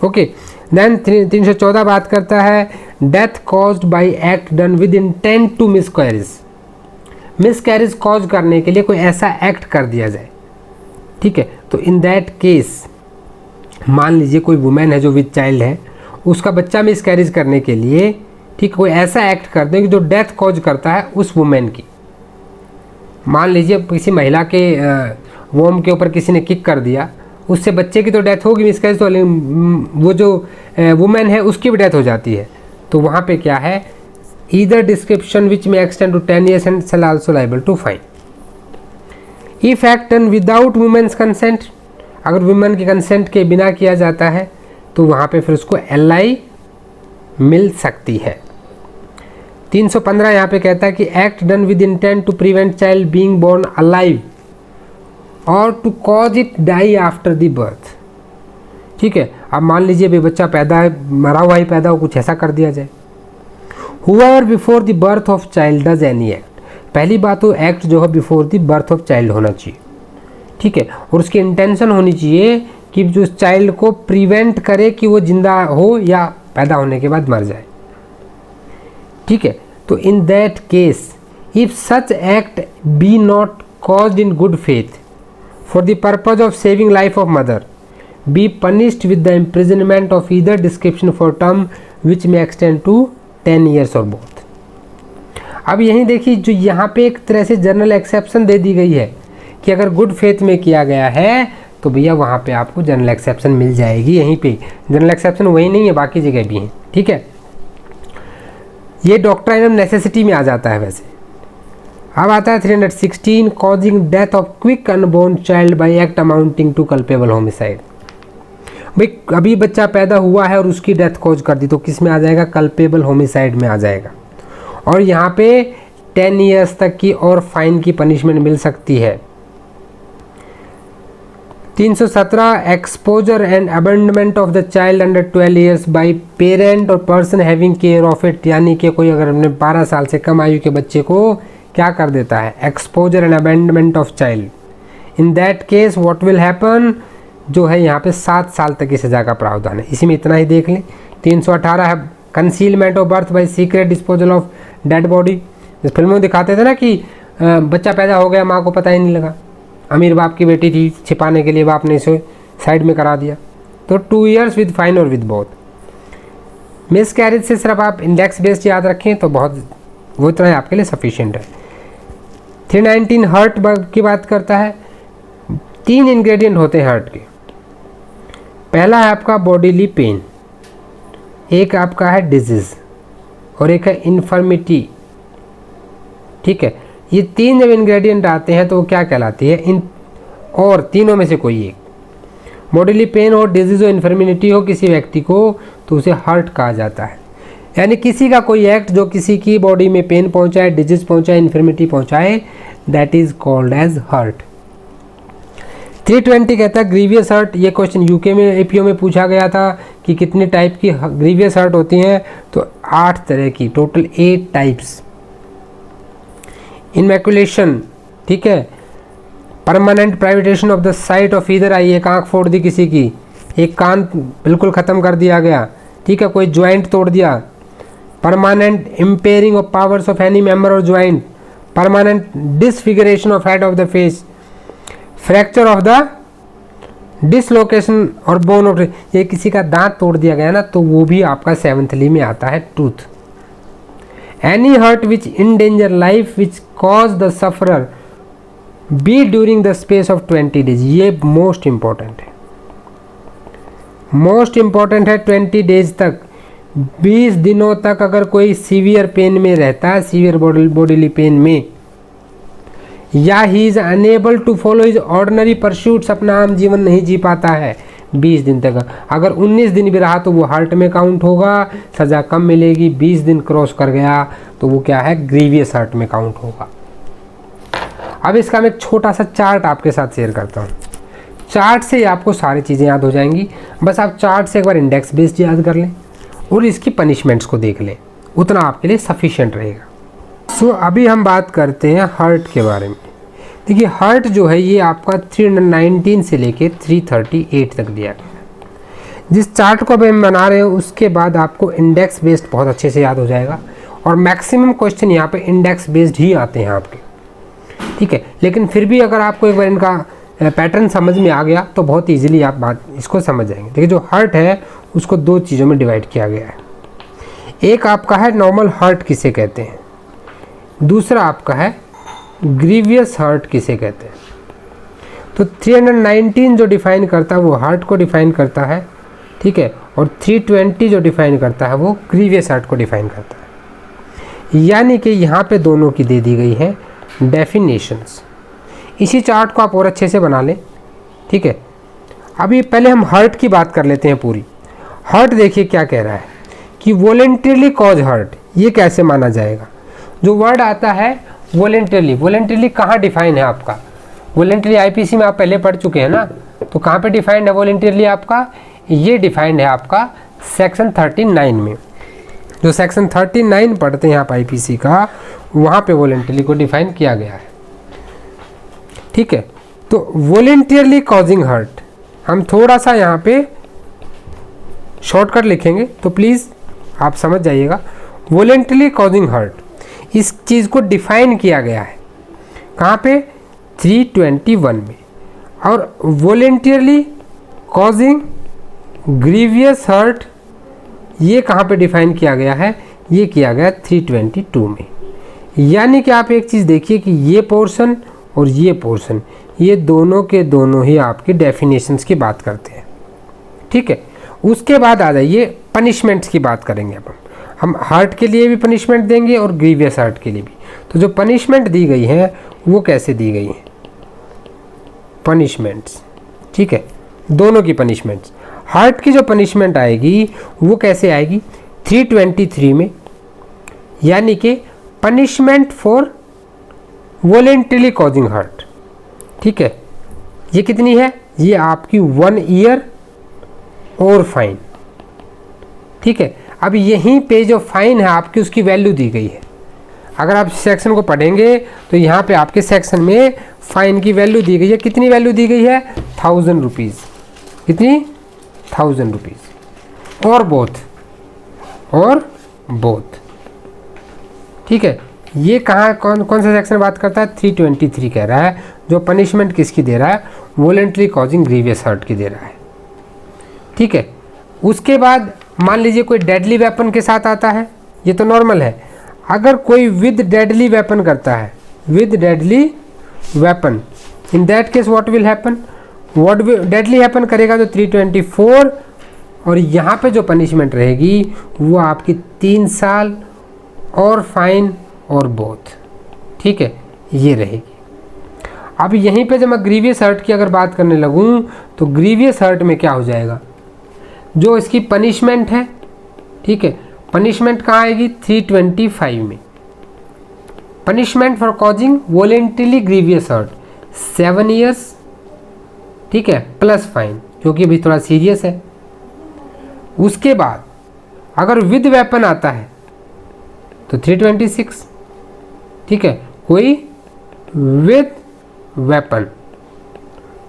Speaker 1: Okay, then 314 बात करता है death caused by act done with intent to miscarriage. Miscarriage cause करने के लिए कोई ऐसा act कर दिया जाए। ठीक है, तो इन दैट केस मान लीजिए कोई वुमेन है जो विद चाइल्ड है, उसका बच्चा मिसकैरेज करने के लिए, ठीक, कोई ऐसा एक्ट कर दें कि जो डेथ कॉज करता है उस वुमेन की। मान लीजिए किसी महिला के वोम के ऊपर किसी ने किक कर दिया, उससे बच्चे की तो डेथ होगी मिसकैरेज, तो वो जो वुमेन है उसकी भी डेथ हो जाती है। तो वहाँ पे क्या है, either description which may extend to 10 years and shall also liable to fine. If act done without woman's consent, अगर वुमेन के कंसेंट के बिना किया जाता है तो वहाँ पे फिर उसको LI मिल सकती है। 315 यहाँ पे कहता है कि act done with intent to prevent child being born alive और to cause it die after the birth. ठीक है, अब मान लीजिए भी बच्चा पैदा है, मरा हुआ ही पैदा हो, कुछ ऐसा कर दिया जाए। Whoever before the birth of child does any act, पहली बात तो एक्ट जो है before the birth of child होना चाहिए। ठीक है, और उसकी इंटेंशन होनी चाहिए कि जो चाइल्ड को प्रिवेंट करे कि वो जिंदा हो या पैदा होने के बाद मर जाए, ठीक है। तो in that case if such act be not caused in good faith for the purpose of saving life of mother be punished with the imprisonment of either description for term which may extend to 10 years और both. अब यहीं देखिए, जो यहाँ पे एक तरह से जनरल एक्सेप्शन दे दी गई है कि अगर गुड फेथ में किया गया है तो भैया वहाँ पे आपको जनरल एक्सेप्शन मिल जाएगी। यहीं पे जनरल एक्सेप्शन वही नहीं है, बाकी जगह भी है, ठीक है। ये डॉक्ट्राइन ऑफ नेसेसिटी में आ जाता है। वैसे अब आता है 316 causing death of quick unborn child by act amounting to culpable homicide. भाई अभी बच्चा पैदा हुआ है और उसकी डेथ कॉज कर दी तो किस में आ जाएगा? कल्पेबल होमिसाइड में आ जाएगा। और यहाँ पे 10 years तक की और फाइन की पनिशमेंट मिल सकती है। 317 exposure and abandonment of the child under 12 years by parent और person having care of it, यानी कि कोई अगर हमने 12 साल से कम आयु के बच्चे को क्या कर देता है? Exposure and abandonment of child. In that case what will happen, जो है यहाँ पे 7 साल तक की सज़ा का प्रावधान है। इसी में इतना ही देख लें। 318 है concealment of birth bye secret disposal of dead body. जिस फिल्मों में दिखाते थे ना कि बच्चा पैदा हो गया, माँ को पता ही नहीं लगा, अमीर बाप की बेटी थी, छिपाने के लिए बाप ने इसे साइड में करा दिया, तो 2 years विद फाइन और विद बोथ। मिस कैरेज से सिर्फ आप इंडेक्स बेस्ड याद रखें तो बहुत वो इतना आपके लिए सफिशिएंट है। 319 हर्ट की बात करता है। 3 इंग्रेडिएंट होते हैं हर्ट के। पहला है आपका बॉडीली पेन, एक आपका है डिजीज और एक है इन्फर्मिटी, ठीक है। ये 3 जब इंग्रेडिएंट आते हैं तो वो क्या कहलाती है? इन और तीनों में से कोई एक, बॉडीली पेन हो, डिजीज हो, इन्फर्मिटी हो किसी व्यक्ति को, तो उसे हर्ट कहा जाता है। यानी किसी का कोई एक्ट जो किसी की बॉडी में पेन पहुंचाए, डिजीज पहुंचाए, इन्फर्मिटी पहुंचाए, that is called as hurt. 320 कहता है ग्रीवियस हर्ट। ये क्वेश्चन यूके में एपीओ में पूछा गया था कि कितने टाइप की ग्रीवियस हर्ट होती हैं, तो 8 तरह की, टोटल 8 टाइप्स। इनमैकुलेशन, ठीक है, permanent privation of the sight of either eye, एक आँख फोड़ दी किसी की, एक कान बिल्कुल ख़त्म कर दिया गया, ठीक है, कोई ज्वाइंट तोड़ दिया, permanent impairing of powers of any member और joint, permanent disfiguration of head of the face, fracture of the dislocation और बोन ऑफ, ये किसी का दांत तोड़ दिया गया ना, तो वो भी आपका 7th में आता है tooth. Any hurt which endanger life which cause the sufferer be during the space of 20 days, ये मोस्ट इंपॉर्टेंट है, मोस्ट इंपॉर्टेंट है। 20 days तक, 20 दिनों तक अगर कोई सीवियर पेन में रहता है, सीवियर बॉडीली पेन में, या he is unable to follow his ordinary pursuits, अपना आम जीवन नहीं जी पाता है 20 दिन तक, अगर 19 दिन भी रहा तो वो हार्ट में काउंट होगा, सज़ा कम मिलेगी। 20 दिन क्रॉस कर गया तो वो क्या है? ग्रीवियस हर्ट में काउंट होगा। अब इसका मैं एक छोटा सा चार्ट आपके साथ शेयर करता हूँ। चार्ट से आपको सारी चीज़ें याद हो जाएंगी, बस आप चार्ट से एक बार इंडेक्स बेस्ड याद कर लें और इसकी पनिशमेंट्स को देख लें, उतना आपके लिए सफिशिएंट रहेगा। सो अभी हम बात करते हैं हर्ट के बारे में। देखिए हर्ट जो है ये आपका 319 से लेके 338 तक दिया गया है। जिस चार्ट को अभी हम बना रहे हैं उसके बाद आपको इंडेक्स बेस्ड बहुत अच्छे से याद हो जाएगा, और मैक्सिमम क्वेश्चन यहाँ पे इंडेक्स बेस्ड ही आते हैं आपके, ठीक है। लेकिन फिर भी अगर आपको एक बार इनका पैटर्न समझ में आ गया तो बहुत ईजिली आप बात इसको समझ जाएंगे। देखिए जो हर्ट है उसको 2 चीज़ों में डिवाइड किया गया है। एक आपका है नॉर्मल हर्ट किसे कहते हैं, दूसरा आपका है ग्रीवियस हर्ट किसे कहते हैं। तो 319 जो डिफाइन करता है वो हर्ट को डिफाइन करता है, ठीक है, और 320 जो डिफाइन करता है वो ग्रीवियस हर्ट को डिफाइन करता है। यानी कि यहाँ पे दोनों की दे दी गई है डेफिनेशंस। इसी चार्ट को आप और अच्छे से बना लें, ठीक है। अभी पहले हम हर्ट की बात कर लेते हैं पूरी। हर्ट देखिए क्या कह रहा है कि वॉलेंटरीली कॉज हर्ट, ये कैसे माना जाएगा? जो वर्ड आता है वॉलेंटरीली, वॉलेंटरीली कहाँ डिफाइन है आपका? वॉलेंटरी आईपीसी में आप पहले पढ़ चुके हैं ना, तो कहाँ पे डिफाइंड है वॉलेंटरीली आपका? ये डिफाइंड है आपका सेक्शन 39 में। जो सेक्शन 39 पढ़ते हैं आप आईपीसी का, वहाँ पे वॉलेंटरीली को डिफाइन किया गया है, ठीक है। तो वॉलेंटियरली कॉजिंग हर्ट, हम थोड़ा सा यहाँ पे शॉर्टकट लिखेंगे तो प्लीज़ आप समझ जाइएगा। वॉलेंटियरली कॉजिंग हर्ट, इस चीज़ को डिफाइन किया गया है कहाँ पे, 321 में। और वॉलेंटियरली कॉजिंग ग्रीवियस हर्ट, ये कहाँ पे डिफाइन किया गया है, ये किया गया 322 में। यानी कि आप एक चीज़ देखिए कि ये पोर्शन और ये पोर्शन, ये दोनों के दोनों ही आपके डेफिनेशंस की बात करते हैं, ठीक है। उसके बाद आ जाइए पनिशमेंट्स की बात करेंगे। अब हम हर्ट के लिए भी पनिशमेंट देंगे और ग्रीवियस हर्ट के लिए भी। तो जो पनिशमेंट दी गई है वो कैसे दी गई है, पनिशमेंट्स, ठीक है, दोनों की पनिशमेंट्स। हर्ट की जो पनिशमेंट आएगी वो कैसे आएगी, 323 में, यानी कि punishment for voluntarily causing hurt, ठीक है। ये कितनी है, ये आपकी 1 ईयर और फाइन, ठीक है। अब यहीं पे जो फाइन है आपकी उसकी वैल्यू दी गई है। अगर आप सेक्शन को पढ़ेंगे तो यहाँ पे आपके सेक्शन में फाइन की वैल्यू दी गई है। कितनी वैल्यू दी गई है, 1000 रुपीज़, कितनी, 1000 रुपीज़ और बोथ, ठीक है। ये कहाँ कौन कौन सा सेक्शन बात करता है, 323 कह रहा है, जो पनिशमेंट किसकी दे रहा है, वॉलेंटरी कॉजिंग ग्रीवियस हर्ट की दे रहा है, ठीक है। उसके बाद मान लीजिए कोई डेडली वेपन के साथ आता है, ये तो नॉर्मल है। अगर कोई विद डेडली वेपन करता है, with deadly weapon, in that case what will happen, what deadly weapon करेगा तो 324, और यहाँ पे जो पनिशमेंट रहेगी वो आपकी 3 साल और फाइन और बोथ, ठीक है, ये रहेगी। अब यहीं पे जब मैं ग्रीवियस हर्ट की अगर बात करने लगूँ तो ग्रीवियस हर्ट में क्या हो जाएगा, जो इसकी पनिशमेंट है, ठीक है, पनिशमेंट कहाँ आएगी, 325 में। Punishment for causing voluntarily grievous hurt 7 years, ठीक है, प्लस फाइन, जो कि अभी थोड़ा सीरियस है। उसके बाद अगर विद वेपन आता है तो 326, ठीक है, कोई with weapon,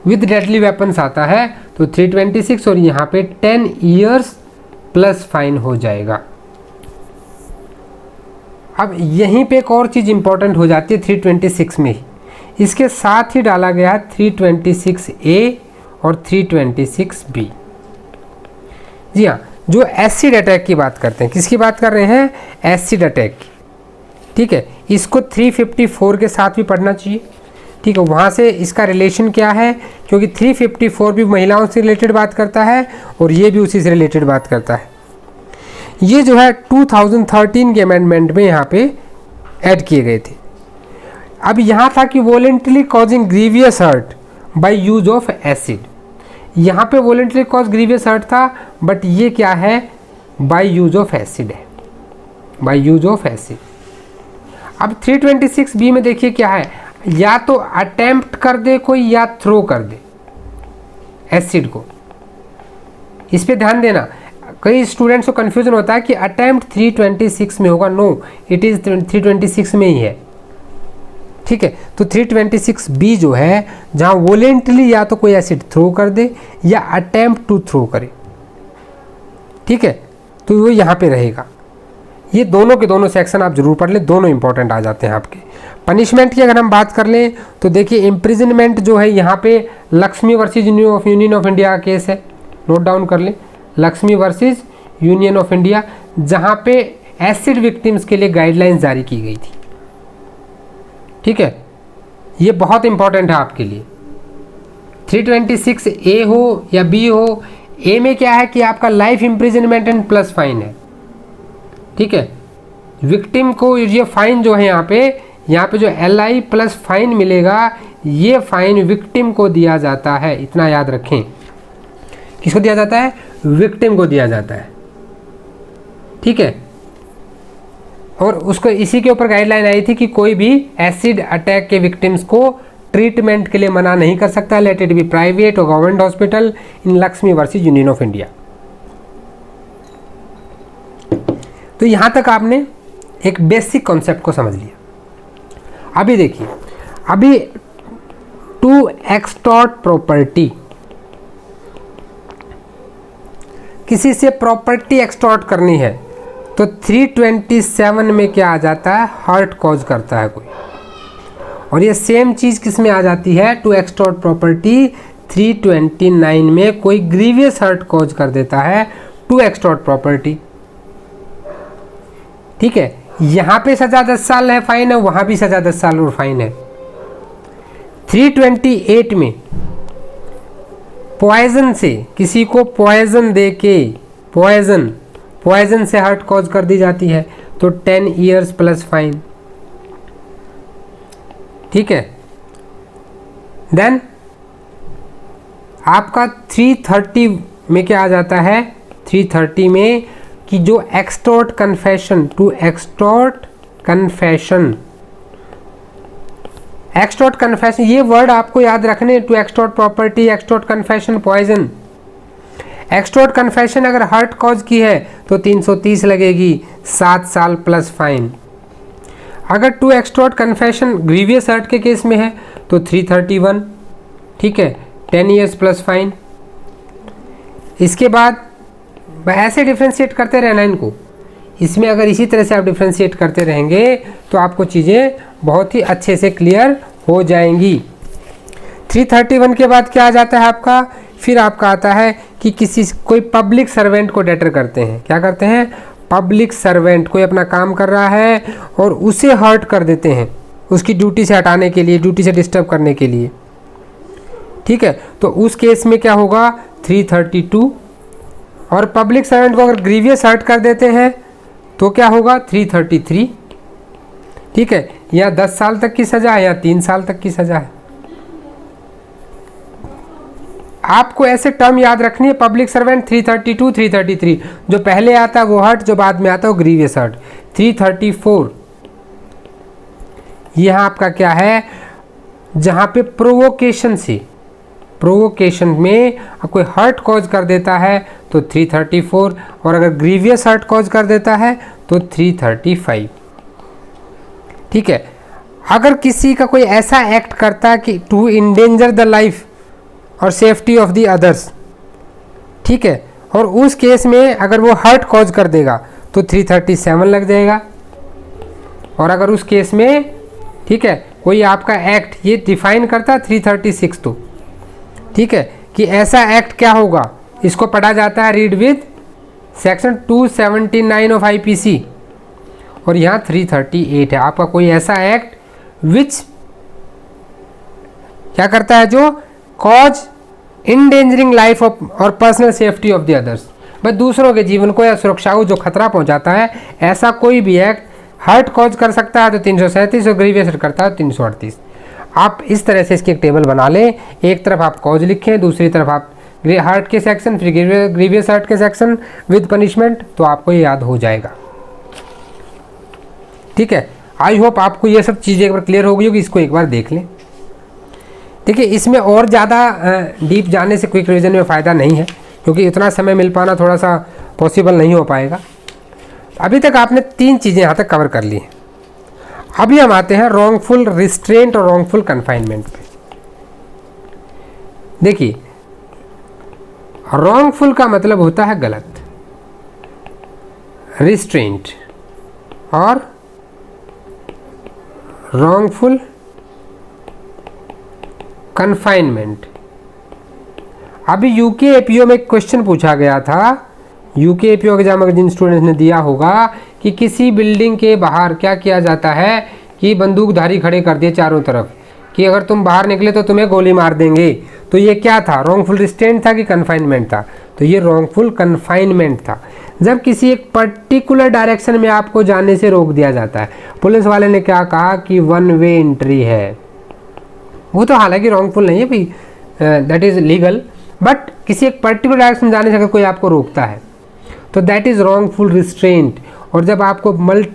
Speaker 1: with deadly weapons आता है तो 326, और यहाँ पे 10 ईयर्स प्लस फाइन हो जाएगा। अब यहीं पे एक और चीज़ इंपॉर्टेंट हो जाती है 326 में ही, इसके साथ ही डाला गया है 326A और 326B। जी हाँ, जो एसिड अटैक की बात करते हैं, किसकी बात कर रहे हैं, एसिड अटैक की, ठीक है। इसको 354 के साथ भी पढ़ना चाहिए, ठीक है। वहाँ से इसका रिलेशन क्या है, क्योंकि 354 भी महिलाओं से रिलेटेड बात करता है और ये भी उसी से रिलेटेड बात करता है। ये जो है 2013 के अमेंडमेंट में यहाँ पे ऐड किए गए थे। अब यहाँ था कि voluntarily causing grievous hurt by use of acid, यहाँ पे वॉलेंटरली कॉज ग्रीवियस हर्ट था, बट ये क्या है, बाय यूज ऑफ एसिड है, बाय यूज ऑफ एसिड। अब 326B में देखिए क्या है, या तो अटेम्प्ट कर दे कोई या थ्रो कर दे एसिड को। इस पे ध्यान देना, कई स्टूडेंट्स को कन्फ्यूजन होता है कि अटेम्प्ट 326 में होगा, नो, इट इज़ 326 में ही है, ठीक है। तो 326B जो है, जहाँ वॉलेंटरली या तो कोई एसिड थ्रो कर दे या अटेम्प्ट टू थ्रो करे, ठीक है, तो वो यहाँ पे रहेगा। ये दोनों के दोनों सेक्शन आप जरूर पढ़ लें, दोनों इंपॉर्टेंट आ जाते हैं आपके। पनिशमेंट की अगर हम बात कर लें तो देखिए इम्प्रिजनमेंट जो है, यहाँ पे Lakshmi versus union of India का केस है, नोट डाउन कर लें, Lakshmi versus union of India, जहाँ पे एसिड विक्टिम्स के लिए गाइडलाइंस जारी की गई थी, ठीक है। ये बहुत इंपॉर्टेंट है आपके लिए। 326A हो या B हो, A में क्या है कि आपका life imprisonment and plus fine है, ठीक है। विक्टिम को ये फाइन जो है यहाँ पे जो LI प्लस फाइन मिलेगा, ये फाइन विक्टिम को दिया जाता है, इतना याद रखें। किसको दिया जाता है, विक्टिम को दिया जाता है, ठीक है। और उसको इसी के ऊपर गाइडलाइन आई थी कि कोई भी एसिड अटैक के विक्टिम्स को ट्रीटमेंट के लिए मना नहीं कर सकता, लेट इट बी प्राइवेट और government hospital, in Lakshmi versus union of India. तो यहाँ तक आपने एक बेसिक कॉन्सेप्ट को समझ लिया। अभी देखिए, अभी टू एक्सटॉर्ट प्रॉपर्टी, किसी से प्रॉपर्टी एक्सटॉर्ट करनी है तो 327 में क्या आ जाता है, हर्ट कॉज करता है कोई। और ये सेम चीज़ किस में आ जाती है, टू एक्सटॉर्ट प्रॉपर्टी 329 में कोई ग्रीवियस हर्ट कॉज कर देता है टू एक्सटॉर्ट प्रॉपर्टी। ठीक है, यहाँ पे सजा 10 साल है, फाइन है, वहाँ भी सजा 10 साल और फाइन है। 328 में पॉइजन से, किसी को पॉइजन दे के, पॉइजन से हर्ट कॉज कर दी जाती है तो 10 ईयर्स प्लस फाइन। ठीक है, देन आपका 330 में क्या आ जाता है, 330 में कि जो extort confession, to extort confession, extort confession, ये वर्ड आपको याद रखने, to extort property, extort confession, poison. Extort confession अगर हर्ट कॉज की है तो 330 लगेगी, 7 साल प्लस फाइन। अगर to extort confession grievous hurt के केस में है तो 331, ठीक है, 10 ईयर्स प्लस फाइन। इसके बाद ऐसे डिफ्रेंशिएट करते रहना इनको, इसमें अगर इसी तरह से आप डिफ्रेंशिएट करते रहेंगे तो आपको चीज़ें बहुत ही अच्छे से क्लियर हो जाएंगी। 331 के बाद क्या आ जाता है आपका, फिर आपका आता है कि कोई पब्लिक सर्वेंट को डेटर करते हैं। क्या करते हैं, पब्लिक सर्वेंट, कोई अपना काम कर रहा है और उसे हर्ट कर देते हैं उसकी ड्यूटी से हटाने के लिए, ड्यूटी से डिस्टर्ब करने के लिए। ठीक है, तो उस केस में क्या होगा, 332। और पब्लिक सर्वेंट को अगर ग्रीवियस हर्ट कर देते हैं तो क्या होगा, 333। ठीक है, या 10 साल तक की सजा है या 3 साल तक की सजा है। आपको ऐसे टर्म याद रखनी है, पब्लिक सर्वेंट 332, 333, जो पहले आता है वो हर्ट, जो बाद में आता है वो ग्रीवियस हर्ट। 334 यह आपका क्या है, जहां पे प्रोवोकेशन से, प्रोवोकेशन में कोई हर्ट कॉज कर देता है तो 334, और अगर ग्रीवियस हर्ट कॉज कर देता है तो 335। ठीक है, अगर किसी का कोई ऐसा एक्ट करता है कि टू इंडेंजर द लाइफ और सेफ्टी ऑफ द अदर्स, ठीक है, और उस केस में अगर वो हर्ट कॉज कर देगा तो 337 लग जाएगा। और अगर उस केस में, ठीक है, कोई आपका एक्ट ये डिफाइन करता है 336 तो, ठीक है, कि ऐसा एक्ट क्या होगा, इसको पढ़ा जाता है read with section 279 of IPC, और यहाँ 338 है आपका कोई ऐसा एक्ट विच क्या करता है, जो कॉज इंडेंजरिंग लाइफ ऑफ और personal safety of the others, बस दूसरों के जीवन को या सुरक्षा को जो खतरा पहुंचाता है, ऐसा कोई भी एक्ट हर्ट कॉज कर सकता है तो 337, और ग्रीवियस करता है 338। आप इस तरह से इसकी एक टेबल बना लें, एक तरफ आप कॉज लिखें, दूसरी तरफ आप हर्ट के सेक्शन, फिर ग्रीवियस हर्ट के सेक्शन विद पनिशमेंट, तो आपको ये याद हो जाएगा। ठीक है, आई होप आपको ये सब चीज़ें एक बार क्लियर हो गई होगी, इसको एक बार देख लें। देखिए, इसमें और ज़्यादा डीप जाने से क्विक रिवीजन में फ़ायदा नहीं है, क्योंकि इतना समय मिल पाना थोड़ा सा पॉसिबल नहीं हो पाएगा। अभी तक आपने 3 चीज़ें यहाँ तक कवर कर ली हैं। अभी हम आते हैं रॉन्गफुल रिस्ट्रेंट और रॉन्गफुल कन्फाइनमेंट पे। देखिए, रॉन्गफुल का मतलब होता है गलत, रिस्ट्रेंट और रॉन्गफुल कन्फाइनमेंट। अभी यूके एपीओ में एक क्वेश्चन पूछा गया था, यूके एपीओ एग्जाम अगर जिन स्टूडेंट्स ने दिया होगा, कि किसी बिल्डिंग के बाहर क्या किया जाता है कि बंदूकधारी खड़े कर दिए चारों तरफ, कि अगर तुम बाहर निकले तो तुम्हें गोली मार देंगे। तो ये क्या था, रॉन्गफुल रिस्ट्रेंट था कि कन्फाइनमेंट था? तो ये रॉन्गफुल कन्फाइनमेंट था। जब किसी एक पर्टिकुलर डायरेक्शन में आपको जाने से रोक दिया जाता है, पुलिस वाले ने क्या कहा कि 1 वे एंट्री है, वो तो हालांकि रॉन्गफुल नहीं है भाई, दैट इज़ लीगल, बट किसी एक पर्टिकुलर डायरेक्शन में जाने से अगर कोई आपको रोकता है तो दैट इज़ रॉन्गफुल रिस्ट्रेंट। और जब आपको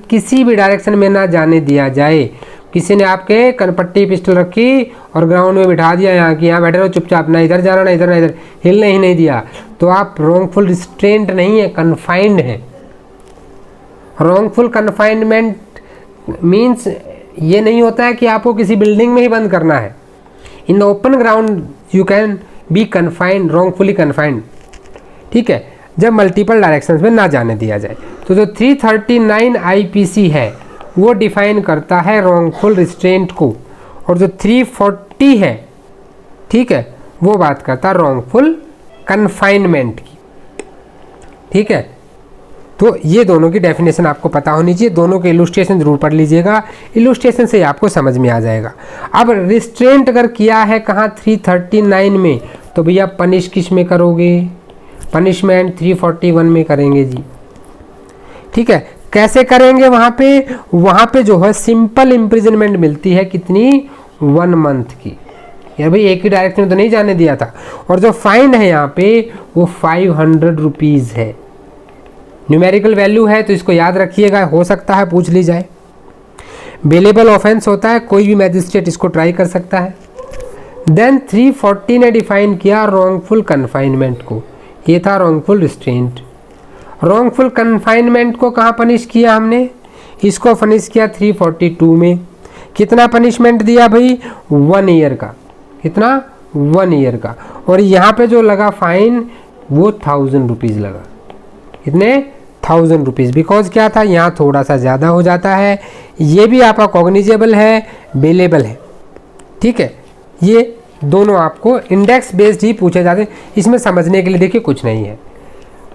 Speaker 1: किसी भी डायरेक्शन में ना जाने दिया जाए, किसी ने आपके कनपट्टी पिस्टल रखी और ग्राउंड में बिठा दिया, यहाँ की यहाँ बैठे रहो चुपचाप, ना इधर जाना ना इधर ना इधर, हिलने ही नहीं दिया, तो आप रॉन्गफुल रिस्ट्रेंट नहीं है, कन्फाइंड है। रॉन्गफुल कन्फाइनमेंट मीन्स ये नहीं होता है कि आपको किसी बिल्डिंग में ही बंद करना है, in the open ground you can be confined, wrongfully confined, ठीक है, जब मल्टीपल डायरेक्शंस में ना जाने दिया जाए। तो जो 339 आईपीसी है वो डिफाइन करता है रॉन्गफुल रिस्ट्रेंट को, और जो 340 है, ठीक है, वो बात करता है रॉन्गफुल कन्फाइनमेंट की, ठीक है। तो ये दोनों की डेफिनेशन आपको पता होनी चाहिए, दोनों के इलुस्ट्रेशन जरूर पढ़ लीजिएगा, इलुस्ट्रेशन से ही आपको समझ में आ जाएगा। अब रिस्ट्रेंट अगर किया है कहाँ 339 में, तो भैया पनिश किस में करोगे, पनिशमेंट 341 में करेंगे जी, ठीक है। कैसे करेंगे, वहाँ पे जो है सिंपल इम्प्रिजनमेंट मिलती है कितनी, 1 मंथ की, यार भाई एक ही डायरेक्शन में तो नहीं जाने दिया था। और जो फाइन है यहाँ पे वो 500 रुपीज़ है, न्यूमेरिकल वैल्यू है तो इसको याद रखिएगा, हो सकता है पूछ ली जाए। बेलेबल ऑफेंस होता है, कोई भी मैजिस्ट्रेट इसको ट्राई कर सकता है। देन 340 ने डिफाइन किया रॉन्गफुल कन्फाइनमेंट को, ये था रॉन्गफुल रिस्ट्रेंट। रॉन्गफुल कन्फाइनमेंट को कहाँ पनिश किया हमने, इसको पनिश किया 342 में। कितना पनिशमेंट दिया भाई, 1 ईयर का, कितना, 1 ईयर का। और यहाँ पे जो लगा फाइन वो 1000 रुपीज़ लगा, कितने, 1000 रुपीज़। बिकॉज क्या था, यहाँ थोड़ा सा ज़्यादा हो जाता है, ये भी आपका कॉग्निजेबल है, बेलेबल है, ठीक है। ये दोनों आपको इंडेक्स बेस्ड ही पूछे जाते हैं, इसमें समझने के लिए देखिए कुछ नहीं है।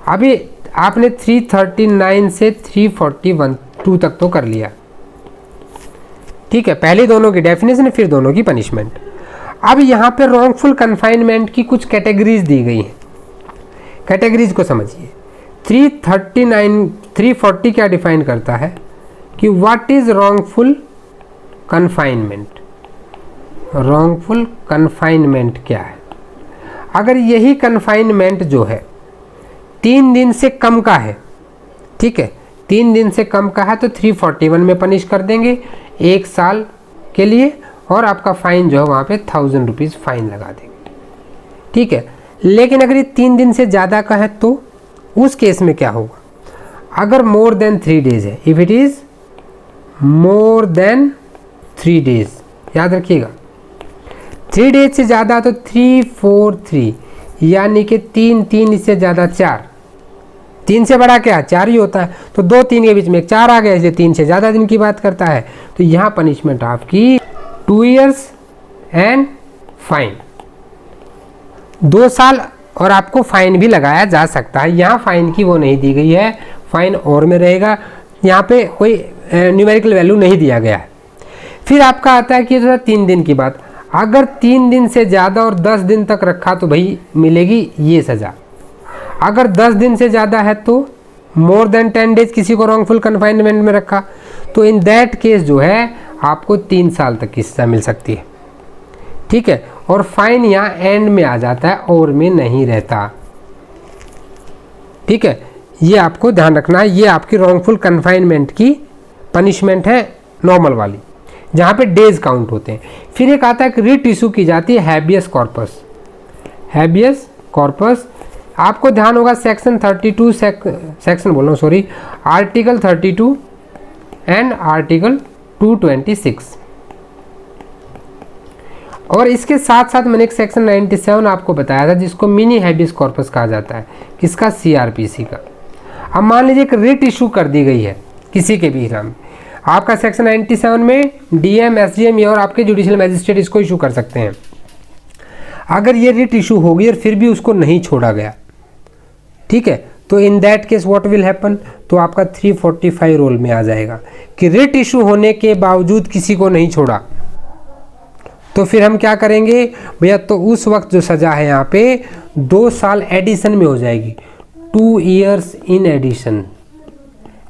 Speaker 1: अभी आपने 339 से 341 तक तो कर लिया, ठीक है, पहले दोनों की डेफिनेशन फिर दोनों की पनिशमेंट। अब यहाँ पे रॉन्गफुल कन्फाइनमेंट की कुछ कैटेगरीज दी गई हैं, कैटेगरीज को समझिए। 340 क्या डिफाइन करता है कि what is wrongful confinement, wrongful confinement क्या है। अगर यही कन्फाइनमेंट जो है 3 दिन से कम का है, ठीक है, 3 दिन से कम का है तो 341 में पनिश कर देंगे 1 साल के लिए, और आपका फाइन जो है वहाँ पे 1000 रुपीज़ फाइन लगा देंगे, ठीक है। लेकिन अगर ये 3 दिन से ज़्यादा का है तो उस केस में क्या होगा, अगर मोर देन 3 डेज है, if it is more than 3 days, याद रखिएगा 3 डेज से ज़्यादा तो 343, यानी कि 3 इससे ज़्यादा 4, 3 से बड़ा क्या 4 ही होता है, तो 2 3 के बीच में 4 आ गया, इसलिए 3 से ज़्यादा दिन की बात करता है। तो यहाँ पनिशमेंट आपकी 2 ईयर्स एंड फाइन, 2 साल, और आपको फाइन भी लगाया जा सकता है। यहाँ फाइन की वो नहीं दी गई है, फाइन और में रहेगा, यहाँ पे कोई न्यूमेरिकल वैल्यू नहीं दिया गया है। फिर आपका आता है कि ये 3 दिन की बात, अगर 3 दिन से ज़्यादा और 10 दिन तक रखा तो भाई मिलेगी ये सज़ा। अगर 10 दिन से ज़्यादा है तो मोर देन 10 डेज किसी को रॉन्गफुल कन्फाइनमेंट में रखा, तो इन दैट केस जो है आपको 3 साल तक की सज़ा मिल सकती है, ठीक है। और फाइन यहाँ एंड में आ जाता है, और में नहीं रहता, ठीक है। ये आपको ध्यान रखना है, ये आपकी रॉन्गफुल कन्फाइनमेंट की पनिशमेंट है नॉर्मल वाली, जहाँ पे डेज काउंट होते हैं। फिर एक आता है कि रिट इशू की जाती है हैबियस कॉर्पस, हैबियस कॉर्पस आपको ध्यान होगा सेक्शन 32 सेक्शन बोल रहा हूँ सॉरी, आर्टिकल 32 एंड आर्टिकल 226, और इसके साथ साथ मैंने एक सेक्शन 97 आपको बताया था जिसको मिनी हैबियस कॉर्पस कहा जाता है, किसका, सीआरपीसी का। अब मान लीजिए एक रिट इशू कर दी गई है किसी के भी नाम, आपका सेक्शन 97 में डीएम, एसडीएम और आपके जुडिशियल मैजिस्ट्रेट इसको इशू कर सकते हैं। अगर ये रिट इशू होगी और फिर भी उसको नहीं छोड़ा गया, ठीक है, तो in that case what will happen, तो आपका 345 रोल में आ जाएगा कि रिट इशू होने के बावजूद किसी को नहीं छोड़ा, तो फिर हम क्या करेंगे भैया, तो उस वक्त जो सज़ा है यहाँ पे 2 साल एडिशन में हो जाएगी, 2 ईयर्स इन एडिशन।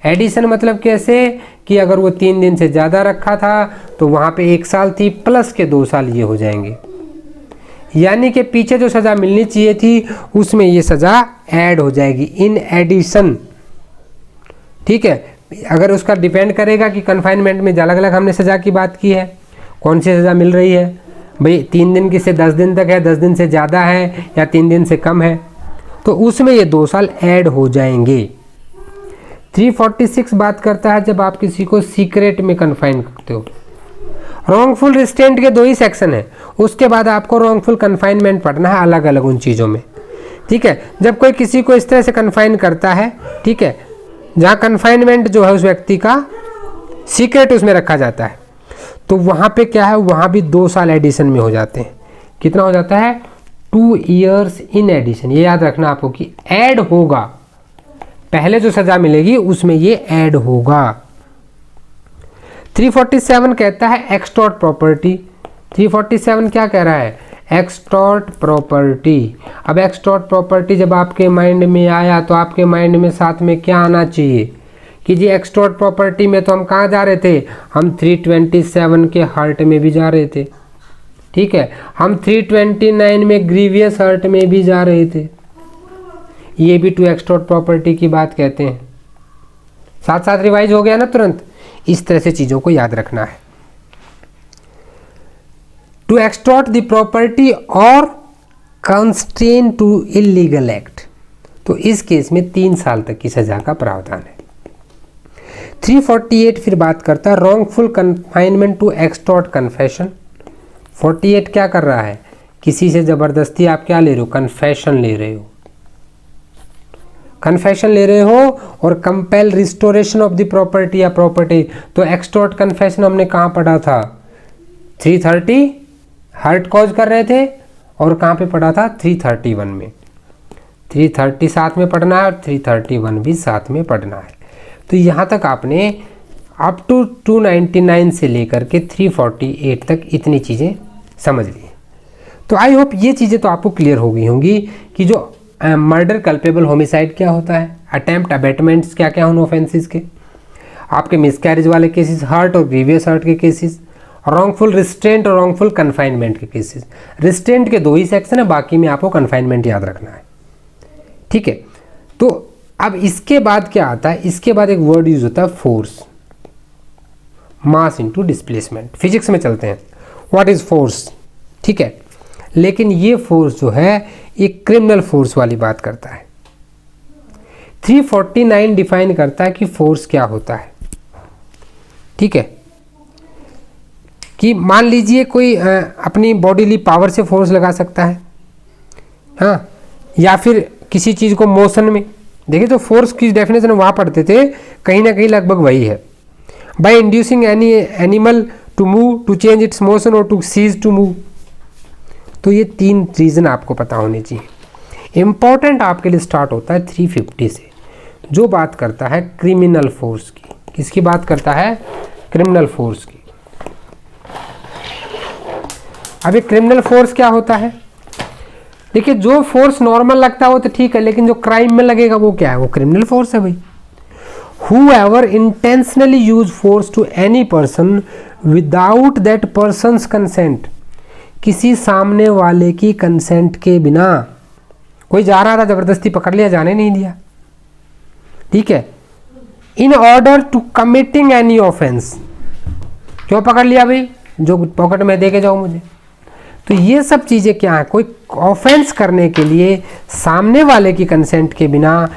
Speaker 1: एडिशन मतलब कैसे कि अगर वो 3 दिन से ज़्यादा रखा था तो वहाँ पे 1 साल थी, प्लस के 2 साल ये हो जाएंगे, यानी कि पीछे जो सज़ा मिलनी चाहिए थी उसमें ये सज़ा ऐड हो जाएगी इन एडिशन, ठीक है। अगर उसका डिपेंड करेगा कि कन्फाइनमेंट में अलग अलग हमने सज़ा की बात की है, कौन सी सज़ा मिल रही है भाई, 3 दिन की से 10 दिन तक है, 10 दिन से ज़्यादा है या 3 दिन से कम है, तो उसमें ये 2 साल ऐड हो जाएंगे। 346 बात करता है जब आप किसी को सीक्रेट में कन्फाइन करते हो। रॉन्गफुल रिस्ट्रेंट के 2 ही सेक्शन है, उसके बाद आपको रॉन्गफुल कन्फाइनमेंट पढ़ना है अलग अलग उन चीज़ों में, ठीक है। जब कोई किसी को इस तरह से कन्फाइन करता है, ठीक है, जहाँ कन्फाइनमेंट जो है उस व्यक्ति का सीक्रेट उसमें रखा जाता है, तो वहाँ पे क्या है, वहाँ भी 2 साल एडिशन में हो जाते हैं। कितना हो जाता है? 2 years इन एडिशन। ये याद रखना आपको कि ऐड होगा, पहले जो सजा मिलेगी उसमें ये ऐड होगा। 347 कहता है एक्सटॉर्ट प्रॉपर्टी। 347 क्या कह रहा है? Extort property. अब एक्सटॉर्ट प्रॉपर्टी जब आपके माइंड में आया तो आपके माइंड में साथ में क्या आना चाहिए कि जी एक्सटॉर्ट प्रॉपर्टी में तो हम कहाँ जा रहे थे? हम 327 के हर्ट में भी जा रहे थे, ठीक है। हम 329 में ग्रीवियस हर्ट में भी जा रहे थे। ये भी टू एक्सटॉर्ट प्रॉपर्टी की बात कहते हैं। साथ साथ रिवाइज हो गया ना तुरंत। इस तरह से चीज़ों को याद रखना है। टू एक्सटॉर्ट द प्रॉपर्टी और कंस्ट्रेन टू इलीगल एक्ट, तो इस केस में 3 साल तक की सजा का प्रावधान है। 348 फिर बात करता है wrongful confinement to extort confession. 48 क्या कर रहा है? किसी से ज़बरदस्ती आप क्या ले रहे हो? कन्फेशन ले रहे हो, कन्फेशन ले रहे हो और compel restoration of the property या प्रॉपर्टी। तो एक्सटॉर्ट कन्फेशन हमने कहाँ पढ़ा था? 330 हर्ट कॉज कर रहे थे, और कहाँ पे पढ़ा था? 331 में। 330 साथ में पढ़ना है और 331 भी साथ में पढ़ना है। तो यहाँ तक आपने अप टू 299 से लेकर के 348 तक इतनी चीज़ें समझ ली। तो आई होप ये चीज़ें तो आपको क्लियर हो गई होंगी कि जो मर्डर कल्पेबल होमिसाइड क्या होता है, अटेम्प्ट अबेटमेंट्स क्या क्या उन ऑफेंसेस के, आपके मिसकैरेज वाले केसेस, हर्ट और ग्रीवियस हर्ट के केसेस, रॉन्गफुल रिस्ट्रेंट और रॉन्गफुल कन्फाइनमेंट के केसेस। रिस्ट्रेंट के 2 ही सेक्शन है, बाकी में आपको कन्फाइनमेंट याद रखना है, ठीक है। तो अब इसके बाद क्या आता है? इसके बाद एक वर्ड यूज होता है force, mass into displacement. Physics में चलते हैं, व्हाट इज फोर्स, ठीक है। लेकिन ये फोर्स जो है एक क्रिमिनल फोर्स वाली बात करता है। 349 डिफाइन करता है कि फोर्स क्या होता है, ठीक है। कि मान लीजिए कोई अपनी बॉडीली पावर से फोर्स लगा सकता है, हाँ, या फिर किसी चीज़ को मोशन में, देखिए तो फोर्स की डेफिनेशन वहाँ पढ़ते थे, कहीं ना कहीं लगभग वही है। By inducing any animal to move, to change its motion और टू सीज टू मूव। तो ये 3 रीज़न आपको पता होने चाहिए। इम्पॉर्टेंट आपके लिए स्टार्ट होता है 350 से, जो बात करता है क्रिमिनल फोर्स की। किसकी बात करता है? क्रिमिनल फोर्स की। अब ये क्रिमिनल फोर्स क्या होता है? देखिए जो फोर्स नॉर्मल लगता है वो तो ठीक है, लेकिन जो क्राइम में लगेगा वो क्या है? वो क्रिमिनल फोर्स है भाई। Whoever intentionally use force to any person without that person's consent, किसी सामने वाले की कंसेंट के बिना, कोई जा रहा था जबरदस्ती पकड़ लिया, जाने नहीं दिया, ठीक है। In order to committing any offence, क्यों पकड़ लिया भाई? जो पॉकेट में दे के जाओ मुझे। तो ये सब चीज़ें क्या है? कोई ऑफेंस करने के लिए सामने वाले की कंसेंट के बिना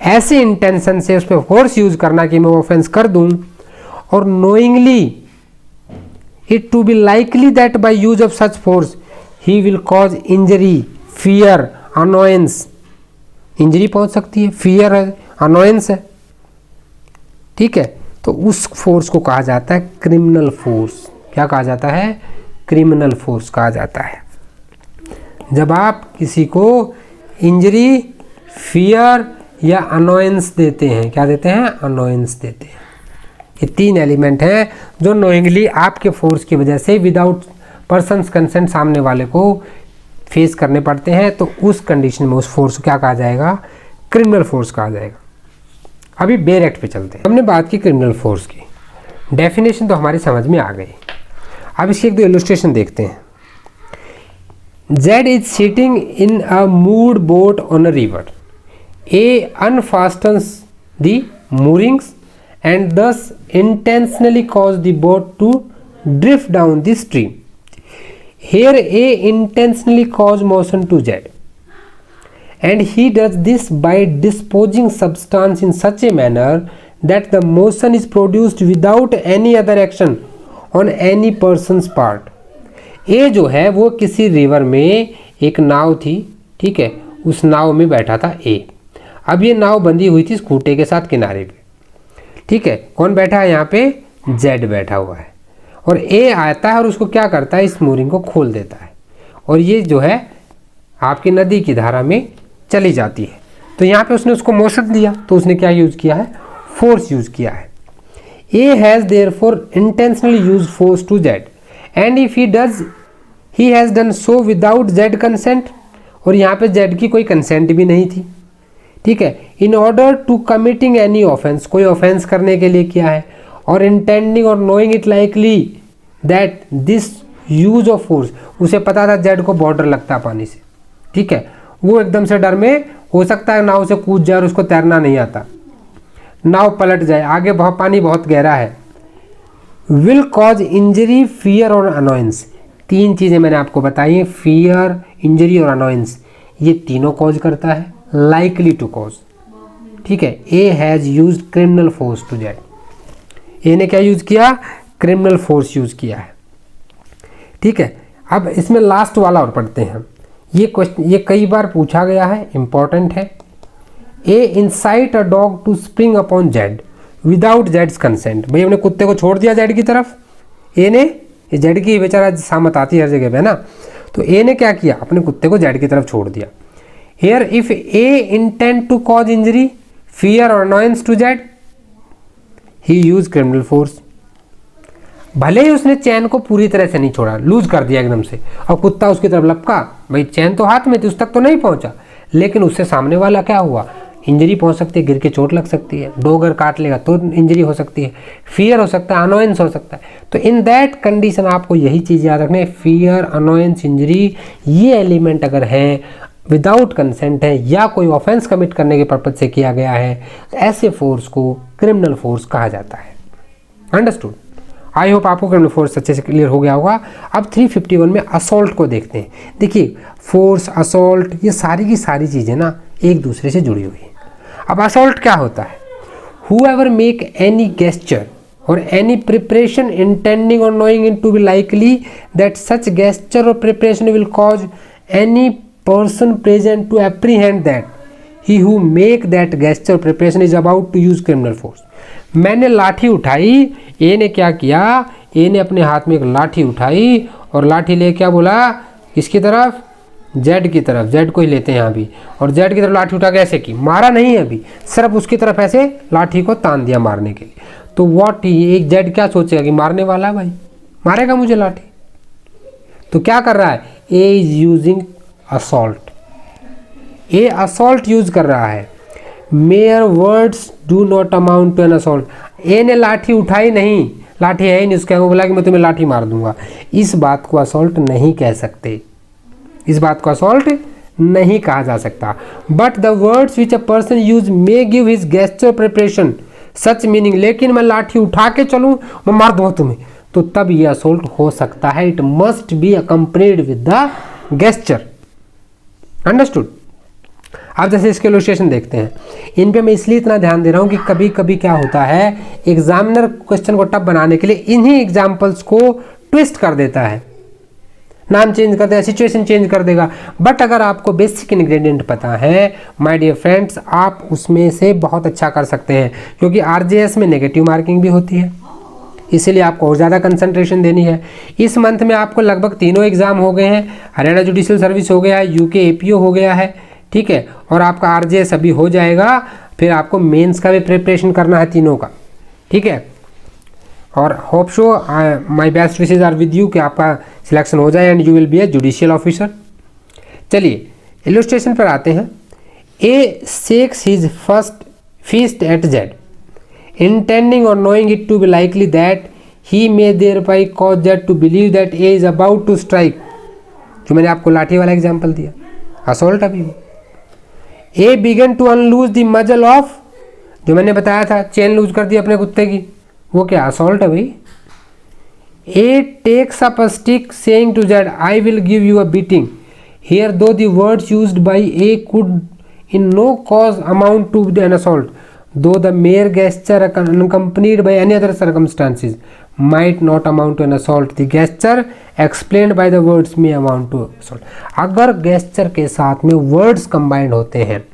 Speaker 1: ऐसे इंटेंशन से उस पर फोर्स यूज करना कि मैं ऑफेंस कर दूं, और knowingly it to be likely that by use of such force he will cause injury, fear, annoyance. Injury पहुंच सकती है, फियर है, अनोयंस है, ठीक है। तो उस फोर्स को कहा जाता है क्रिमिनल फोर्स। क्या कहा जाता है? क्रिमिनल फोर्स कहा जाता है। जब आप किसी को इंजरी, फियर या अनोयंस देते हैं, क्या देते हैं? अनोयंस देते हैं। ये 3 एलिमेंट हैं जो नोइंगली आपके फोर्स की वजह से विदाउट पर्सन्स कंसेंट सामने वाले को फेस करने पड़ते हैं। तो उस कंडीशन में उस फोर्स को क्या कहा जाएगा? क्रिमिनल फोर्स कहा जाएगा। अभी बेर एक्ट पे चलते हैं। हमने बात की क्रिमिनल फोर्स की, डेफिनेशन तो हमारी समझ में आ गई। अब इसकी 1-2 इलस्ट्रेशन देखते हैं। Z is sitting in a moored boat on a river. A unfastens the moorings and thus intentionally cause the boat to drift down the stream. Here A intentionally cause motion to Z, and he does this by disposing substance in such a manner that the motion is produced without any other action on any person's part. ए जो है वो किसी river में एक नाव थी, ठीक है, उस नाव में बैठा था ए। अब ये नाव बंधी हुई थी खूंटे के साथ किनारे पे, ठीक है। कौन बैठा है यहाँ पे? जेड बैठा हुआ है। और ए आता है और उसको क्या करता है, इस मूरिंग को खोल देता है और ये जो है आपकी नदी की धारा में चली जाती है। तो यहाँ पे उसने उसको मोशन दिया, तो उसने क्या यूज़ किया है? फोर्स यूज़ किया है। A has therefore intentionally use force to Z and if he has done so without Z consent, और यहाँ पे जेड की कोई कंसेंट भी नहीं थी, ठीक है। In order to committing any offence, कोई ऑफेंस करने के लिए किया है, और इंटेंडिंग और knowing it likely that this use of force, उसे पता था जेड को बहुत डर लगता है पानी से, ठीक है। वो एकदम से डर में हो सकता है नाव से कूद जाए और उसको तैरना नहीं आता, नाव पलट जाए, आगे बहुत पानी बहुत गहरा है। विल कॉज इंजरी, फियर और अनोयंस, तीन चीज़ें मैंने आपको बताई हैं, फियर, इंजरी और अनोयंस, ये तीनों कॉज करता है। लाइकली टू कॉज, ठीक है। A has use criminal force to Z, A ने क्या यूज किया? क्रिमिनल फोर्स यूज किया है, ठीक है। अब इसमें लास्ट वाला और पढ़ते हैं हम। ये क्वेश्चन ये कई बार पूछा गया है, इंपॉर्टेंट है। A incite a dog to spring upon Z without जेड्स कंसेंट, भाई हमने कुत्ते को छोड़ दिया जेड की तरफ, ए ने, जेड की बेचारा सामत आती है हर जगह पे ना, तो ए ने क्या किया? अपने कुत्ते को जेड की तरफ छोड़ दिया। Here if A intend to cause injury, fear और annoyance to Z, he use criminal force. भले ही उसने चैन को पूरी तरह से नहीं छोड़ा, लूज कर दिया एकदम से, और कुत्ता उसकी तरफ लपका, भाई चैन तो हाथ में थी, उस तक तो नहीं पहुंचा, लेकिन उससे सामने वाला क्या हुआ? इंजरी पहुंच सकती है, गिर के चोट लग सकती है, डॉग अगर काट लेगा तो इंजरी हो सकती है, फियर हो सकता है, अनोयंस हो सकता है। तो इन दैट कंडीशन आपको यही चीज़ याद रखना है, फियर, अनोयंस, इंजरी, ये एलिमेंट अगर है, विदाउट कंसेंट है या कोई ऑफेंस कमिट करने के पर्पज से किया गया है, तो ऐसे फोर्स को क्रिमिनल फोर्स कहा जाता है। अंडरस्टूड? आई होप आपको क्रिमिनल फोर्स अच्छे से क्लियर हो गया होगा। अब 351 में असॉल्ट को देखते हैं। देखिए फोर्स, असॉल्ट, ये सारी की सारी चीज़ें ना एक दूसरे से जुड़ी हुई हैं। अब असॉल्ट क्या होता है? whoever make any gesture or any preparation intending or knowing it to be likely that such gesture or preparation will cause any person present to apprehend that he who make that gesture or preparation is about to use criminal force। मैंने लाठी उठाई, ए ने क्या किया? ए ने अपने हाथ में एक लाठी उठाई और लाठी ले क्या बोला? किसकी तरफ? जेड की तरफ। जेड को ही लेते हैं यहाँ भी, और जेड की तरफ लाठी उठा के ऐसे की, मारा नहीं है अभी, सिर्फ उसकी तरफ ऐसे लाठी को तान दिया मारने के लिए। तो व्हाट ही, एक जेड क्या सोचेगा कि मारने वाला है भाई, मारेगा मुझे लाठी। तो क्या कर रहा है? A is using assault, A assault use कर रहा है। Mere words do not amount to an assault. A ने लाठी उठाई नहीं, लाठी है ही नहीं उसके, बोला कि मैं तुम्हें लाठी मार दूंगा, इस बात को असॉल्ट नहीं कह सकते, इस बात को असॉल्ट नहीं कहा जा सकता। But the words which a person use may give his gesture preparation such meaning, लेकिन मैं लाठी उठा के चलूं, मैं मार दूंगा तुम्हें, तो तब ये असॉल्ट हो सकता है। It must be accompanied with the gesture. Understood? आप जैसे इसके इलस्ट्रेशन देखते हैं, इन पे मैं इसलिए इतना ध्यान दे रहा हूं कि कभी कभी क्या होता है, एग्जामिनर क्वेश्चन को टफ बनाने के लिए इन्हीं एग्जाम्पल्स को ट्विस्ट कर देता है, नाम चेंज कर देगा, सिचुएशन चेंज कर देगा। बट अगर आपको बेसिक इंग्रेडिएंट पता है माय डियर फ्रेंड्स, आप उसमें से बहुत अच्छा कर सकते हैं, क्योंकि आरजेएस में नेगेटिव मार्किंग भी होती है, इसीलिए आपको और ज़्यादा कंसंट्रेशन देनी है। इस मंथ में आपको लगभग तीनों एग्जाम हो गए हैं, हरियाणा जुडिशियल सर्विस हो गया है, यूके एपीओ हो गया है, ठीक है, और आपका आरजेएस अभी हो जाएगा, फिर आपको मेंस का भी प्रिपरेशन करना है तीनों का, ठीक है। और hope so my best wishes are with you कि आपका सिलेक्शन हो जाए and you will be a judicial officer. चलिए इलस्ट्रेशन पर आते हैं। A shakes his first fist at Z intending or knowing it to be likely that he may thereby cause Z to believe that A is about to strike, जो मैंने आपको लाठी वाला example दिया, असॉल्ट। अभी A began to unloose the muzzle of, जो मैंने बताया था चेन लूज कर दी अपने कुत्ते की, वो क्या असॉल्ट है भाई। A takes up a stick saying to Z I will give you a beating, here though the words used by A could in no cause amount to an assault though the mere gesture accompanied by any other circumstances might not amount to an assault. The gesture explained by the words may amount to assault. अगर gesture के साथ में words combined होते हैं,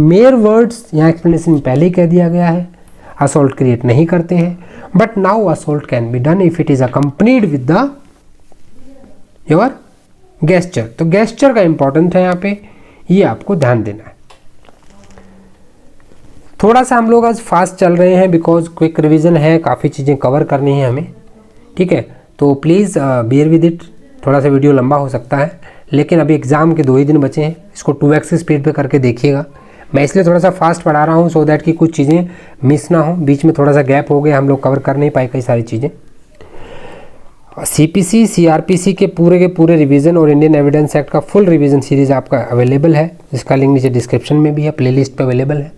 Speaker 1: mere words यहाँ explanation में पहले ही कह दिया गया है, assault create नहीं करते हैं, but now assault can be done if it is accompanied with the your gesture. तो gesture का important है यहाँ पे, ये आपको ध्यान देना है। थोड़ा सा हम लोग आज फास्ट चल रहे हैं बिकॉज क्विक रिवीजन है, काफ़ी चीज़ें कवर करनी है हमें, ठीक है। तो प्लीज़ बेयर विद इट, थोड़ा सा वीडियो लंबा हो सकता है, लेकिन अभी एग्ज़ाम के 2 ही दिन बचे हैं, इसको 2x स्पीड पे करके देखिएगा। मैं इसलिए थोड़ा सा फास्ट पढ़ा रहा हूँ सो दैट कि कुछ चीज़ें मिस ना हो, बीच में थोड़ा सा गैप हो गया, हम लोग कवर कर नहीं पाए कई सारी चीज़ें। CPC CRPC के पूरे रिवीजन और इंडियन एविडेंस एक्ट का फुल रिवीजन सीरीज़ आपका अवेलेबल है, जिसका लिंक नीचे डिस्क्रिप्शन में भी है, प्लेलिस्ट पे अवेलेबल है।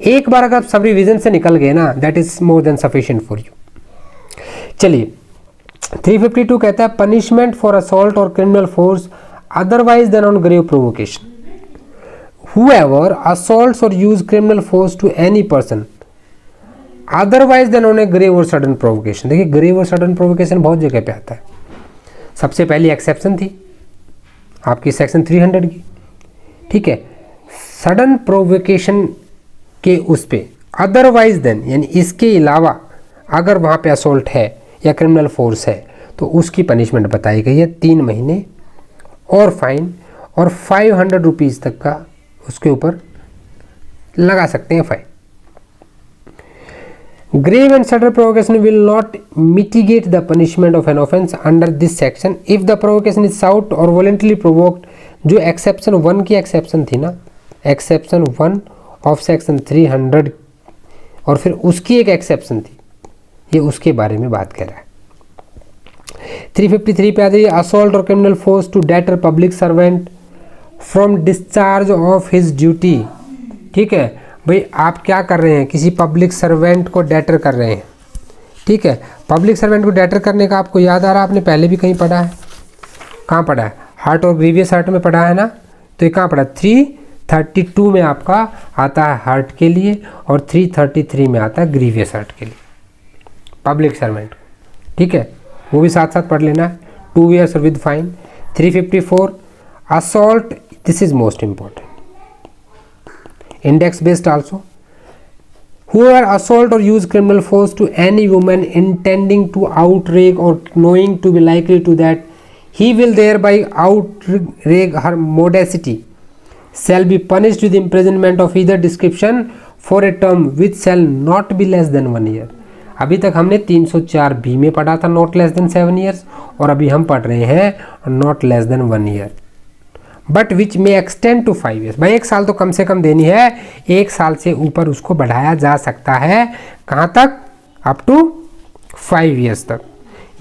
Speaker 1: एक बार अगर सब रिवीजन से निकल गए ना, that is more than sufficient for you. चलिए 352 कहता है पनिशमेंट फॉर असॉल्ट और criminal force otherwise than on grave provocation, whoever assaults or use criminal force to any person otherwise than on a grave और sudden provocation. देखिए grave और sudden provocation बहुत जगह पे आता है। सबसे पहली एक्सेप्शन थी आपकी सेक्शन 300 की, ठीक है। सडन प्रोवोकेशन के उस पे अदरवाइज देन यानी इसके अलावा अगर वहाँ पे असोल्ट है या क्रिमिनल फोर्स है तो उसकी पनिशमेंट बताई गई है 3 महीने और फाइन और 500 रुपीज़ तक का उसके ऊपर लगा सकते हैं fine. Grave and sudden provocation will not mitigate the punishment of an offence under this section if the provocation is sought or voluntarily provoked। जो एक्सेप्शन 1 की एक्सेप्शन थी ना, एक्सेप्शन 1 ऑफ सेक्शन 300 और फिर उसकी एक एक्सेप्शन थी, ये उसके बारे में बात कर रहा है। 353 पे आ जाइए, असॉल्ट और criminal force to deter public servant from discharge of his duty. ठीक है भाई, आप क्या कर रहे हैं, किसी पब्लिक सर्वेंट को डेटर कर रहे हैं, ठीक है। पब्लिक सर्वेंट को डेटर करने का आपको याद आ रहा है, आपने पहले भी कहीं पढ़ा है, कहाँ पढ़ा है, हार्ट और ग्रीवियस हार्ट में पढ़ा है ना। तो ये कहाँ पढ़ा, 332 में आपका आता है हार्ट के लिए और 333 में आता है ग्रीवियस हार्ट के लिए, पब्लिक सर्वेंट, ठीक है। वो भी साथ साथ पढ़ लेना है, 2 years with fine. 354 assault, this is most important, index based also, whoever assault or use criminal force to any woman intending to outrage or knowing to be likely to that he will thereby outrage her modesty shall be punished with imprisonment of either description for a term which shall not be less than 1 year। अभी तक हमने 304B में पढ़ा था not less than 7 years और अभी हम पढ़ रहे हैं not less than 1 year but which may extend to 5 years। भाई 1 साल तो कम से कम देनी है, 1 साल से ऊपर उसको बढ़ाया जा सकता है, कहाँ तक, अप टू 5 years तक।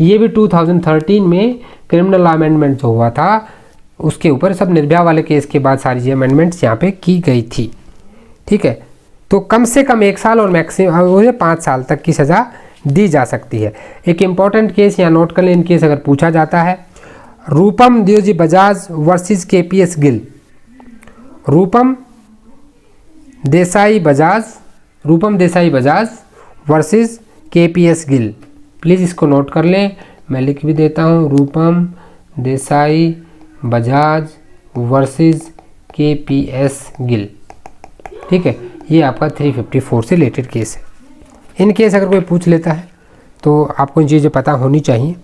Speaker 1: ये भी 2013 में क्रिमिनल लॉ अमेंडमेंट जो हुआ था उसके ऊपर, सब निर्भया वाले केस के बाद सारी ये अमेंडमेंट्स यहाँ पे की गई थी, ठीक है। तो कम से कम 1 साल और मैक्सिमम 5 साल तक की सज़ा दी जा सकती है। एक इम्पॉर्टेंट केस यहाँ नोट कर लें, इन केस अगर पूछा जाता है, Rupam Devji Bajaj versus KPS Gill. Rupam Desai Bajaj versus KPS Gill, please इसको नोट कर लें, मैं लिख भी देता हूँ, रूपम देसाई बजाज वर्सेस KPS गिल, ठीक है। ये आपका 354 से रिलेटेड केस है। इन केस अगर कोई पूछ लेता है तो आपको इन चीज़ें पता होनी चाहिए,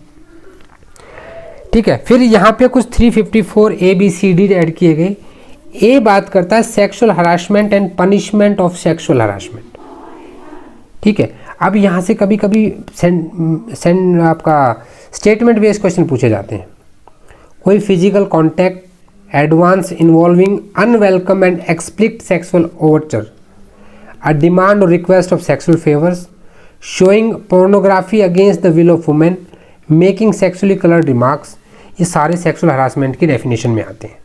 Speaker 1: ठीक है। फिर यहाँ पे कुछ 354 ABCD ऐड किए गए। ए बात करता है sexual harassment and punishment of sexual harassment, ठीक है। अब यहाँ से कभी कभी आपका स्टेटमेंट बेस्ड क्वेश्चन पूछे जाते हैं। कोई physical contact advance involving unwelcome and explicit sexual overture, a demand और request of sexual favours, showing pornography against the will of women, making sexually coloured remarks, ये सारे सेक्सुअल हरासमेंट की definition में आते हैं।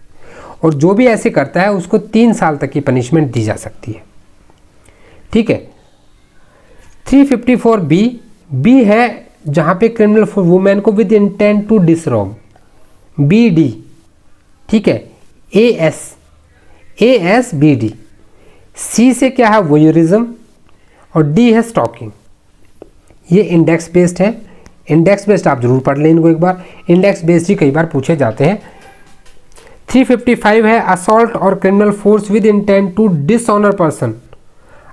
Speaker 1: और जो भी ऐसे करता है उसको 3 साल तक की पनिशमेंट दी जा सकती है, ठीक है। 354B है जहाँ पे क्रिमिनल फॉर वुमेन को विद इंटेंट टू डिसरोब, BD, ठीक है। ASBD। C से क्या है, वोयरिज्म, और D है स्टॉकिंग। ये इंडेक्स बेस्ड है, इंडेक्स बेस्ड आप जरूर पढ़ लें इनको एक बार, इंडेक्स बेस्ड ही कई बार पूछे जाते हैं। 355 है असॉल्ट और criminal force with intent to dishonour person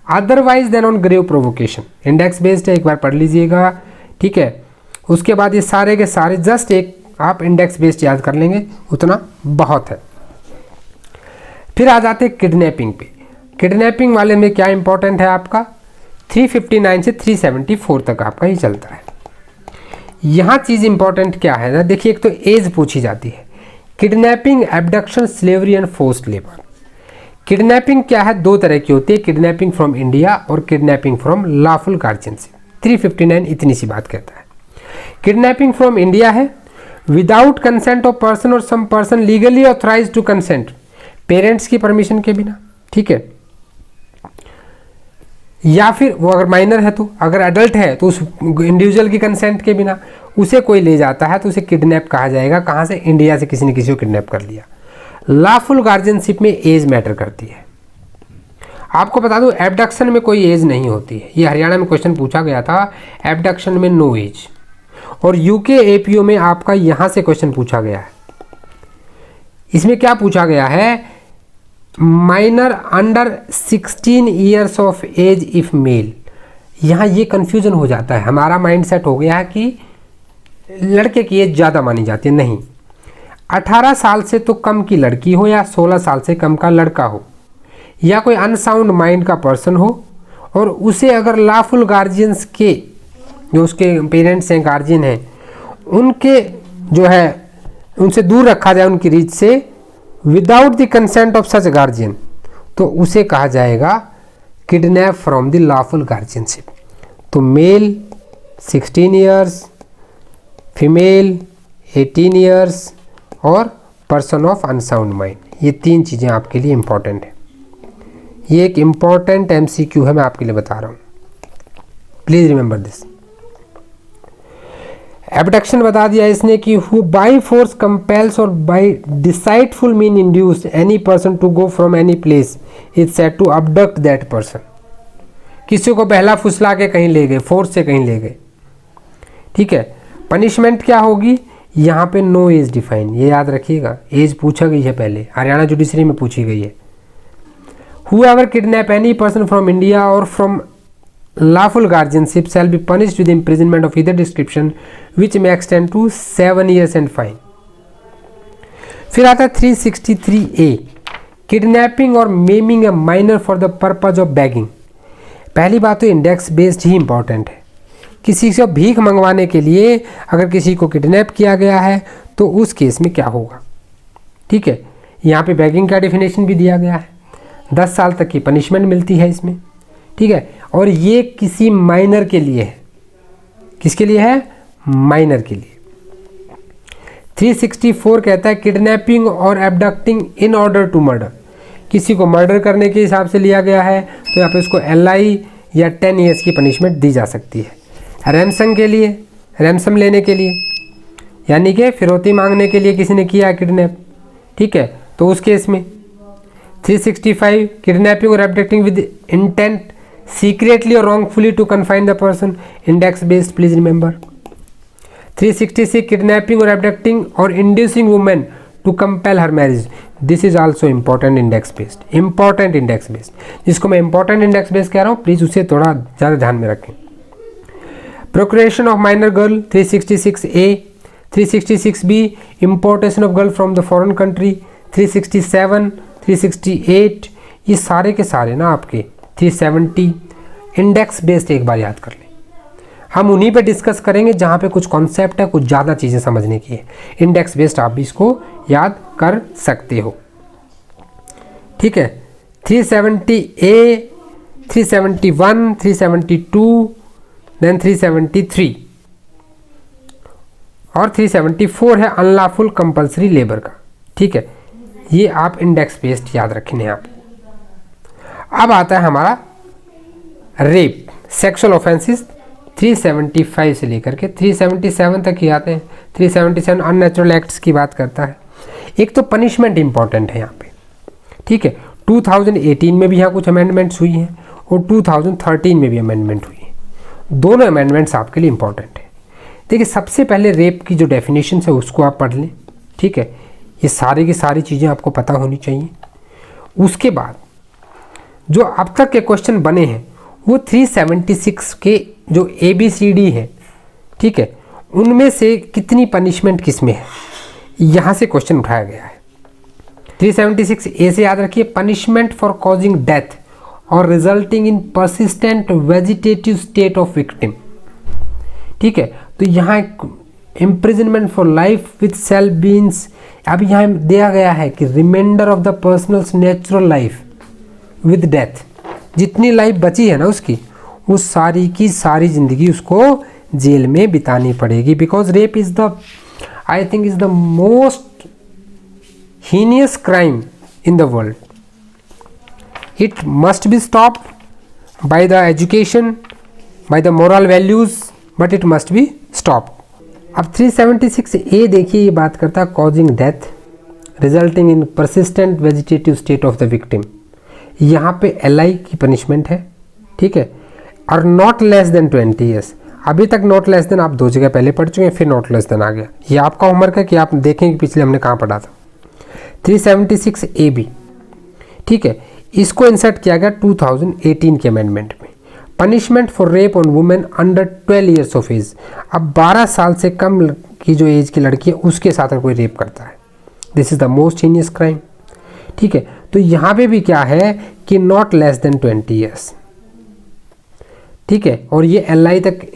Speaker 1: otherwise than on grave provocation, index based है, एक बार पढ़ लीजिएगा, ठीक है। उसके बाद ये सारे के सारे जस्ट एक आप इंडेक्स बेस्ड याद कर लेंगे, उतना बहुत है। फिर आ जाते हैं किडनैपिंग पे। किडनैपिंग वाले में क्या इंपॉर्टेंट है आपका, 359 से 374 तक आपका ही चलता है। यहाँ चीज़ इंपॉर्टेंट क्या है ना, देखिए एक तो एज पूछी जाती है, kidnapping, abduction, slavery and forced labour. Kidnapping क्या है, दो तरह की होती है, किडनैपिंग फ्रॉम इंडिया और किडनैपिंग फ्रॉम लॉफुल गार्जियनशिप। 359 इतनी सी बात कहता है। किडनैपिंग फ्रॉम इंडिया है विदाउट कंसेंट ऑफ पर्सन और some person legally authorised to consent, parents की परमिशन के बिना, ठीक है। या फिर वो अगर माइनर है तो, अगर एडल्ट है तो उस इंडिविजुअल की कंसेंट के बिना उसे कोई ले जाता है तो उसे किडनैप कहा जाएगा। कहाँ से, इंडिया से किसी ने किसी को किडनैप कर लिया। लॉफुल गार्जियनशिप में एज मैटर करती है। आपको बता दूं एब्डक्शन में कोई एज नहीं होती है, ये हरियाणा में क्वेश्चन पूछा गया था, एब्डक्शन में नो एज। और यूके एपीओ में आपका यहाँ से क्वेश्चन पूछा गया है, इसमें क्या पूछा गया है, minor under 16 years of age if male. यहाँ ये कन्फ्यूजन हो जाता है, हमारा माइंड सेट हो गया है कि लड़के की एज ज़्यादा मानी जाती है, नहीं, 18 साल से तो कम की लड़की हो या 16 साल से कम का लड़का हो या कोई अनसाउंड माइंड का पर्सन हो और उसे अगर लॉफुल गार्जियंस के, जो उसके पेरेंट्स हैं, गार्जियन हैं, उनके जो है उनसे दूर रखा जाए उनकी रीच से, without the consent of such guardian, तो उसे कहा जाएगा kidnap from the lawful guardianship. तो मेल 16 ईयर्स, फीमेल 18 ईयर्स और पर्सन ऑफ अनसाउंड माइंड, ये तीन चीज़ें आपके लिए इंपॉर्टेंट है। ये एक इंपॉर्टेंट एमसीक्यू है, मैं आपके लिए बता रहा हूँ, प्लीज रिमेंबर दिस। एब्डक्शन बता दिया इसने कि हु बाई फोर्स कंपेल्स और by deceitful means induce any person to go from any place is said to abduct that person. किसी को पहला फुसला के कहीं ले गए, फोर्स से कहीं ले गए, ठीक है। पनिशमेंट क्या होगी, यहाँ पे नो एज डिफाइन, ये याद रखिएगा, एज पूछा गई है पहले, हरियाणा जुडिशरी में पूछी गई है। Whoever kidnap any person from India or from lawful guardianship shall be punished with imprisonment of either description which may extend to 7 years and fine। फिर आता है 363A, किडनैपिंग और maiming a minor for the purpose of begging. पहली बात तो index based ही important है, किसी से भीख मंगवाने के लिए अगर किसी को किडनैप किया गया है तो उस केस में क्या होगा, ठीक है। यहाँ पे बैगिंग का डेफिनेशन भी दिया गया है, 10 साल तक की पनिशमेंट मिलती है इसमें, ठीक है। और ये किसी माइनर के लिए है, किसके लिए है, माइनर के लिए। 364 कहता है किडनैपिंग और एब्डक्टिंग इन ऑर्डर टू मर्डर, किसी को मर्डर करने के हिसाब से लिया गया है तो यहाँ पे इसको LI या 10 ईयर्स की पनिशमेंट दी जा सकती है। रैंसम के लिए, रैंसम लेने के लिए, यानी कि फिरौती मांगने के लिए किसी ने किया किडनैप, ठीक है, तो उस केस में 365 किडनैपिंग और एब्डक्टिंग विद इंटेंट सीक्रेटली और wrongfully to confine the person, index based, please remember. 366 kidnapping और एब्डक्टिंग और inducing women to compel her marriage, this is also important index based, important index based, जिसको मैं important index based कह रहा हूँ, please उसे थोड़ा ज़्यादा ध्यान में रखें। Procreation of minor girl 366A, 366B importation of girl from the foreign country, 367, 368, ये सारे के सारे ना आपके 370 इंडेक्स बेस्ड एक बार याद कर लें। हम उन्हीं पे डिस्कस करेंगे जहाँ पे कुछ कॉन्सेप्ट है, कुछ ज़्यादा चीज़ें समझने की है। इंडेक्स बेस्ड आप भी इसको याद कर सकते हो, ठीक है। 370A, 371, 372, देन 373 और 374 है अनलॉफुल कंपल्सरी लेबर का, ठीक है। ये आप इंडेक्स बेस्ड याद रखने हैं आप। अब आता है हमारा रेप, सेक्सुअल ऑफेंसेस 375 से लेकर के 377 तक ही आते हैं। 377 अननेचुरल एक्ट्स की बात करता है। एक तो पनिशमेंट इंपॉर्टेंट है यहाँ पे, ठीक है। 2018 में भी यहाँ कुछ अमेंडमेंट्स हुई हैं और 2013 में भी अमेंडमेंट हुई है, दोनों अमेंडमेंट्स आपके लिए इंपॉर्टेंट है। देखिए सबसे पहले रेप की जो डेफिनेशन है उसको आप पढ़ लें, ठीक है, ये सारी की सारी चीज़ें आपको पता होनी चाहिए। उसके बाद जो अब तक के क्वेश्चन बने हैं वो 376 के जो ABCD है, ठीक है, उनमें से कितनी पनिशमेंट किस में है, यहाँ से क्वेश्चन उठाया गया है। 376A से याद रखिए, पनिशमेंट फॉर कॉजिंग डेथ और resulting in persistent vegetative state of victim, ठीक है। तो यहाँ imprisonment for life with shall बीन्स, अब यहाँ दिया गया है कि reminder of the personals natural life with death, जितनी लाइफ बची है ना उसकी, वो सारी की सारी ज़िंदगी उसको जेल में बितानी पड़ेगी, because rape is the, I think is the most heinous crime in the world. It must be stopped by the education, by the moral values, but it must be stop. अब 376A देखिए, ये बात करता है causing death resulting in persistent vegetative state of the victim. यहाँ पे LI की punishment है, ठीक है, और नॉट लेस देन 20 ईयर्स। अभी तक नॉट लेस देन आप 2 जगह पहले पढ़ चुके हैं, फिर नॉट लेस देन आ गया। ये आपका होमवर्क है कि आप देखें कि पिछले हमने कहाँ पढ़ा था। 376AB, ठीक है, इसको इंसर्ट किया गया 2018 के अमेंडमेंट में। Punishment for rape on women under 12 years of age, अब 12 साल से कम की जो एज की लड़की है उसके साथ अगर कोई रेप करता है, this is the most heinous crime, ठीक है। तो यहाँ पे भी क्या है कि नॉट लेस देन 20 ईयर्स, ठीक है, और ये LI तक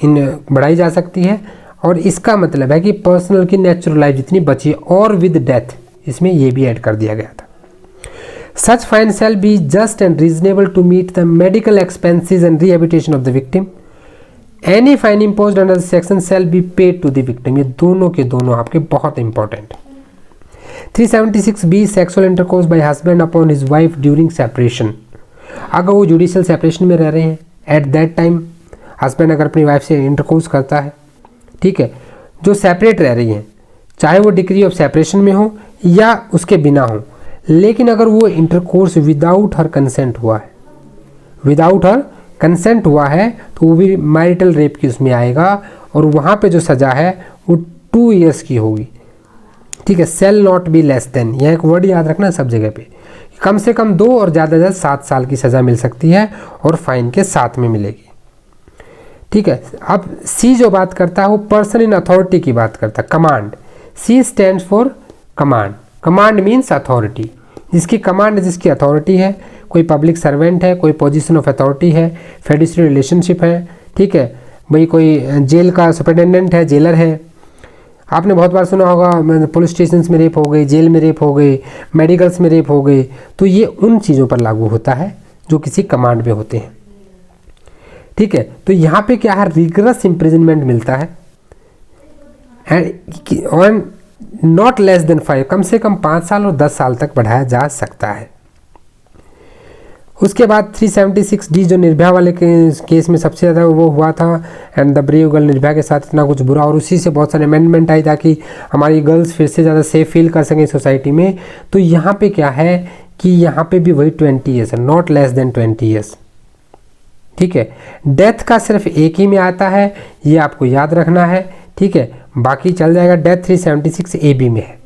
Speaker 1: बढ़ाई जा सकती है। और इसका मतलब है कि पर्सनल की नेचुरल लाइफ जितनी बची है और विद डेथ, इसमें ये भी ऐड कर दिया गया था। Such fine shall be just and reasonable to meet the medical expenses and rehabilitation of the victim. Any fine imposed under the section shall be paid to the victim. ये दोनों के दोनों आपके बहुत important. 376B sexual intercourse by husband upon his wife during separation. अगर वो judicial separation में रह रहे हैं, एट दैट टाइम हस्बैंड अगर अपनी वाइफ से इंटरकोर्स करता है, ठीक है, जो सेपरेट रह रही हैं, चाहे वो डिग्री ऑफ सेपरेशन में हो या उसके बिना हो, लेकिन अगर वो इंटरकोर्स विदाउट हर कंसेंट हुआ है, विदाउट हर कंसेंट हुआ है, तो वो भी मैरिटल रेप की उसमें आएगा, और वहाँ पे जो सज़ा है वो 2 ईयर्स की होगी, ठीक है। Shall not be less than, यह एक वर्ड याद रखना सब जगह पे, कम से कम 2 और ज़्यादा से ज़्यादा 7 साल की सज़ा मिल सकती है, और फाइन के साथ में मिलेगी, ठीक है। अब C जो बात करता है वो पर्सन इन अथॉरिटी की बात करता है, command. C stands for command, command means authority, जिसकी कमांड है, जिसकी अथॉरिटी है, कोई पब्लिक सर्वेंट है, कोई पोजीशन ऑफ अथॉरिटी है, फेडिशरी रिलेशनशिप है, ठीक है, भाई कोई जेल का सुपरिटेंडेंट है, जेलर है। आपने बहुत बार सुना होगा पुलिस स्टेशन में रेप हो गई, जेल में रेप हो गई, मेडिकल्स में रेप हो गई, तो ये उन चीज़ों पर लागू होता है जो किसी कमांड में होते हैं, ठीक है। तो यहाँ पे क्या है, रिगरस इम्प्रिजनमेंट मिलता है, एंड नॉट लेस देन 5, कम से कम 5 साल और 10 साल तक बढ़ाया जा सकता है। उसके बाद 376D जो निर्भया वाले केस में सबसे ज़्यादा वो हुआ था, and the brave girl, Nirbhaya के साथ इतना कुछ बुरा, और उसी से बहुत सारे अमेंडमेंट आई ताकि हमारी गर्ल्स फिर से ज़्यादा सेफ फील कर सकें सोसाइटी में। तो यहाँ पे क्या है कि यहाँ पे भी वही 20 ईयर्स है, नॉट लेस देन 20 ईयर्स, ठीक है। डेथ का सिर्फ एक ही में आता है, ये आपको याद रखना है, ठीक है, बाकी चल जाएगा। डेथ 376AB में है,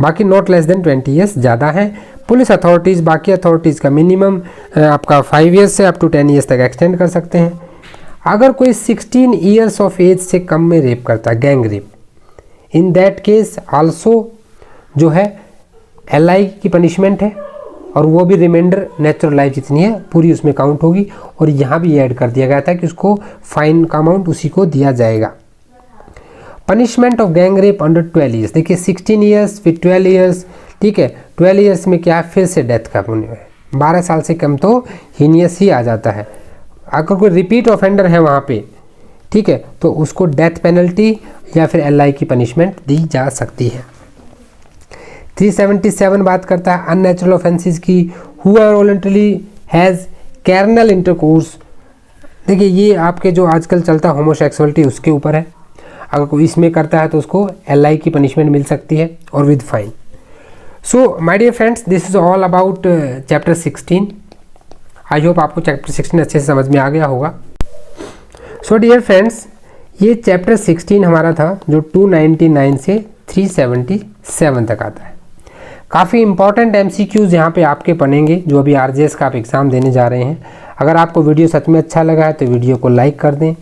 Speaker 1: बाकी नॉट लेस देन 20 ईयर्स ज़्यादा है। पुलिस अथॉरिटीज़, बाकी अथॉरिटीज़ का मिनिमम आपका 5 ईयर्स से अप टू 10 ईयर्स तक एक्सटेंड कर सकते हैं। अगर कोई 16 ईयर्स ऑफ एज से कम में रेप करता है, gang rape, in that case also जो है LI की पनिशमेंट है, और वो भी रिमाइंडर नेचुरल लाइफ जितनी है पूरी उसमें काउंट होगी। और यहाँ भी ऐड कर दिया गया था कि उसको फाइन का अमाउंट उसी को दिया जाएगा। Punishment of gang rape under 12 years, देखिए 16 ईयर्स फिर 12 ईयर्स, ठीक है। 12 ईयर्स में क्या फिर से डेथ का पुण्य है, 12 साल से कम तो हीनियस ही आ जाता है। अगर कोई रिपीट ऑफेंडर है वहाँ पे, ठीक है, तो उसको डेथ पेनल्टी या फिर LI की पनिशमेंट दी जा सकती है। 377 बात करता है अननेचुरल ऑफेंसेस की, हुआ वॉलंटरली हैज़ कैर्नल इंटरकोर्स। देखिए ये आपके जो आजकल चलता होमोसेक्सुअलिटी उसके ऊपर है, अगर कोई इसमें करता है तो उसको LI की पनिशमेंट मिल सकती है और with fine. So my dear friends, this is all about chapter 16। I hope आपको चैप्टर 16 अच्छे से समझ में आ गया होगा। सो डियर फ्रेंड्स, ये चैप्टर 16 हमारा था जो 299 से 377 तक आता है। काफ़ी इंपॉर्टेंट MCQs यहाँ पे आपके बनेंगे जो अभी RJS का आप एग्ज़ाम देने जा रहे हैं। अगर आपको वीडियो सच में अच्छा लगा है तो वीडियो को लाइक कर दें,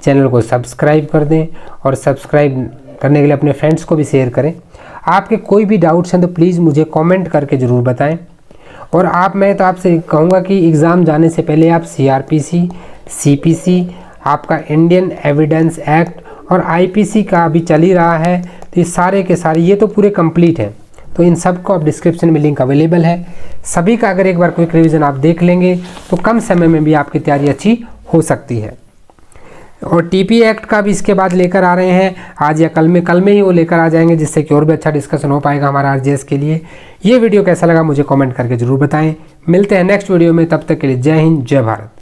Speaker 1: चैनल को सब्सक्राइब कर दें और सब्सक्राइब करने के लिए अपने फ्रेंड्स को भी शेयर करें। आपके कोई भी डाउट्स हैं तो प्लीज़ मुझे कमेंट करके ज़रूर बताएं। और मैं तो आपसे कहूँगा कि एग्ज़ाम जाने से पहले आप CRPC, CPC, आपका इंडियन एविडेंस एक्ट और IPC का अभी चल ही रहा है, तो ये सारे के सारे ये तो पूरे कंप्लीट हैं। तो इन सब को आप डिस्क्रिप्शन में लिंक अवेलेबल है, सभी का अगर एक बार क्विक रिवीजन आप देख लेंगे तो कम समय में भी आपकी तैयारी अच्छी हो सकती है। और TP एक्ट का भी इसके बाद लेकर आ रहे हैं, आज या कल में ही वो लेकर आ जाएंगे, जिससे कि और भी अच्छा डिस्कशन हो पाएगा हमारा RJS के लिए। ये वीडियो कैसा लगा मुझे कमेंट करके ज़रूर बताएं। मिलते हैं नेक्स्ट वीडियो में, तब तक के लिए जय हिंद, जय भारत।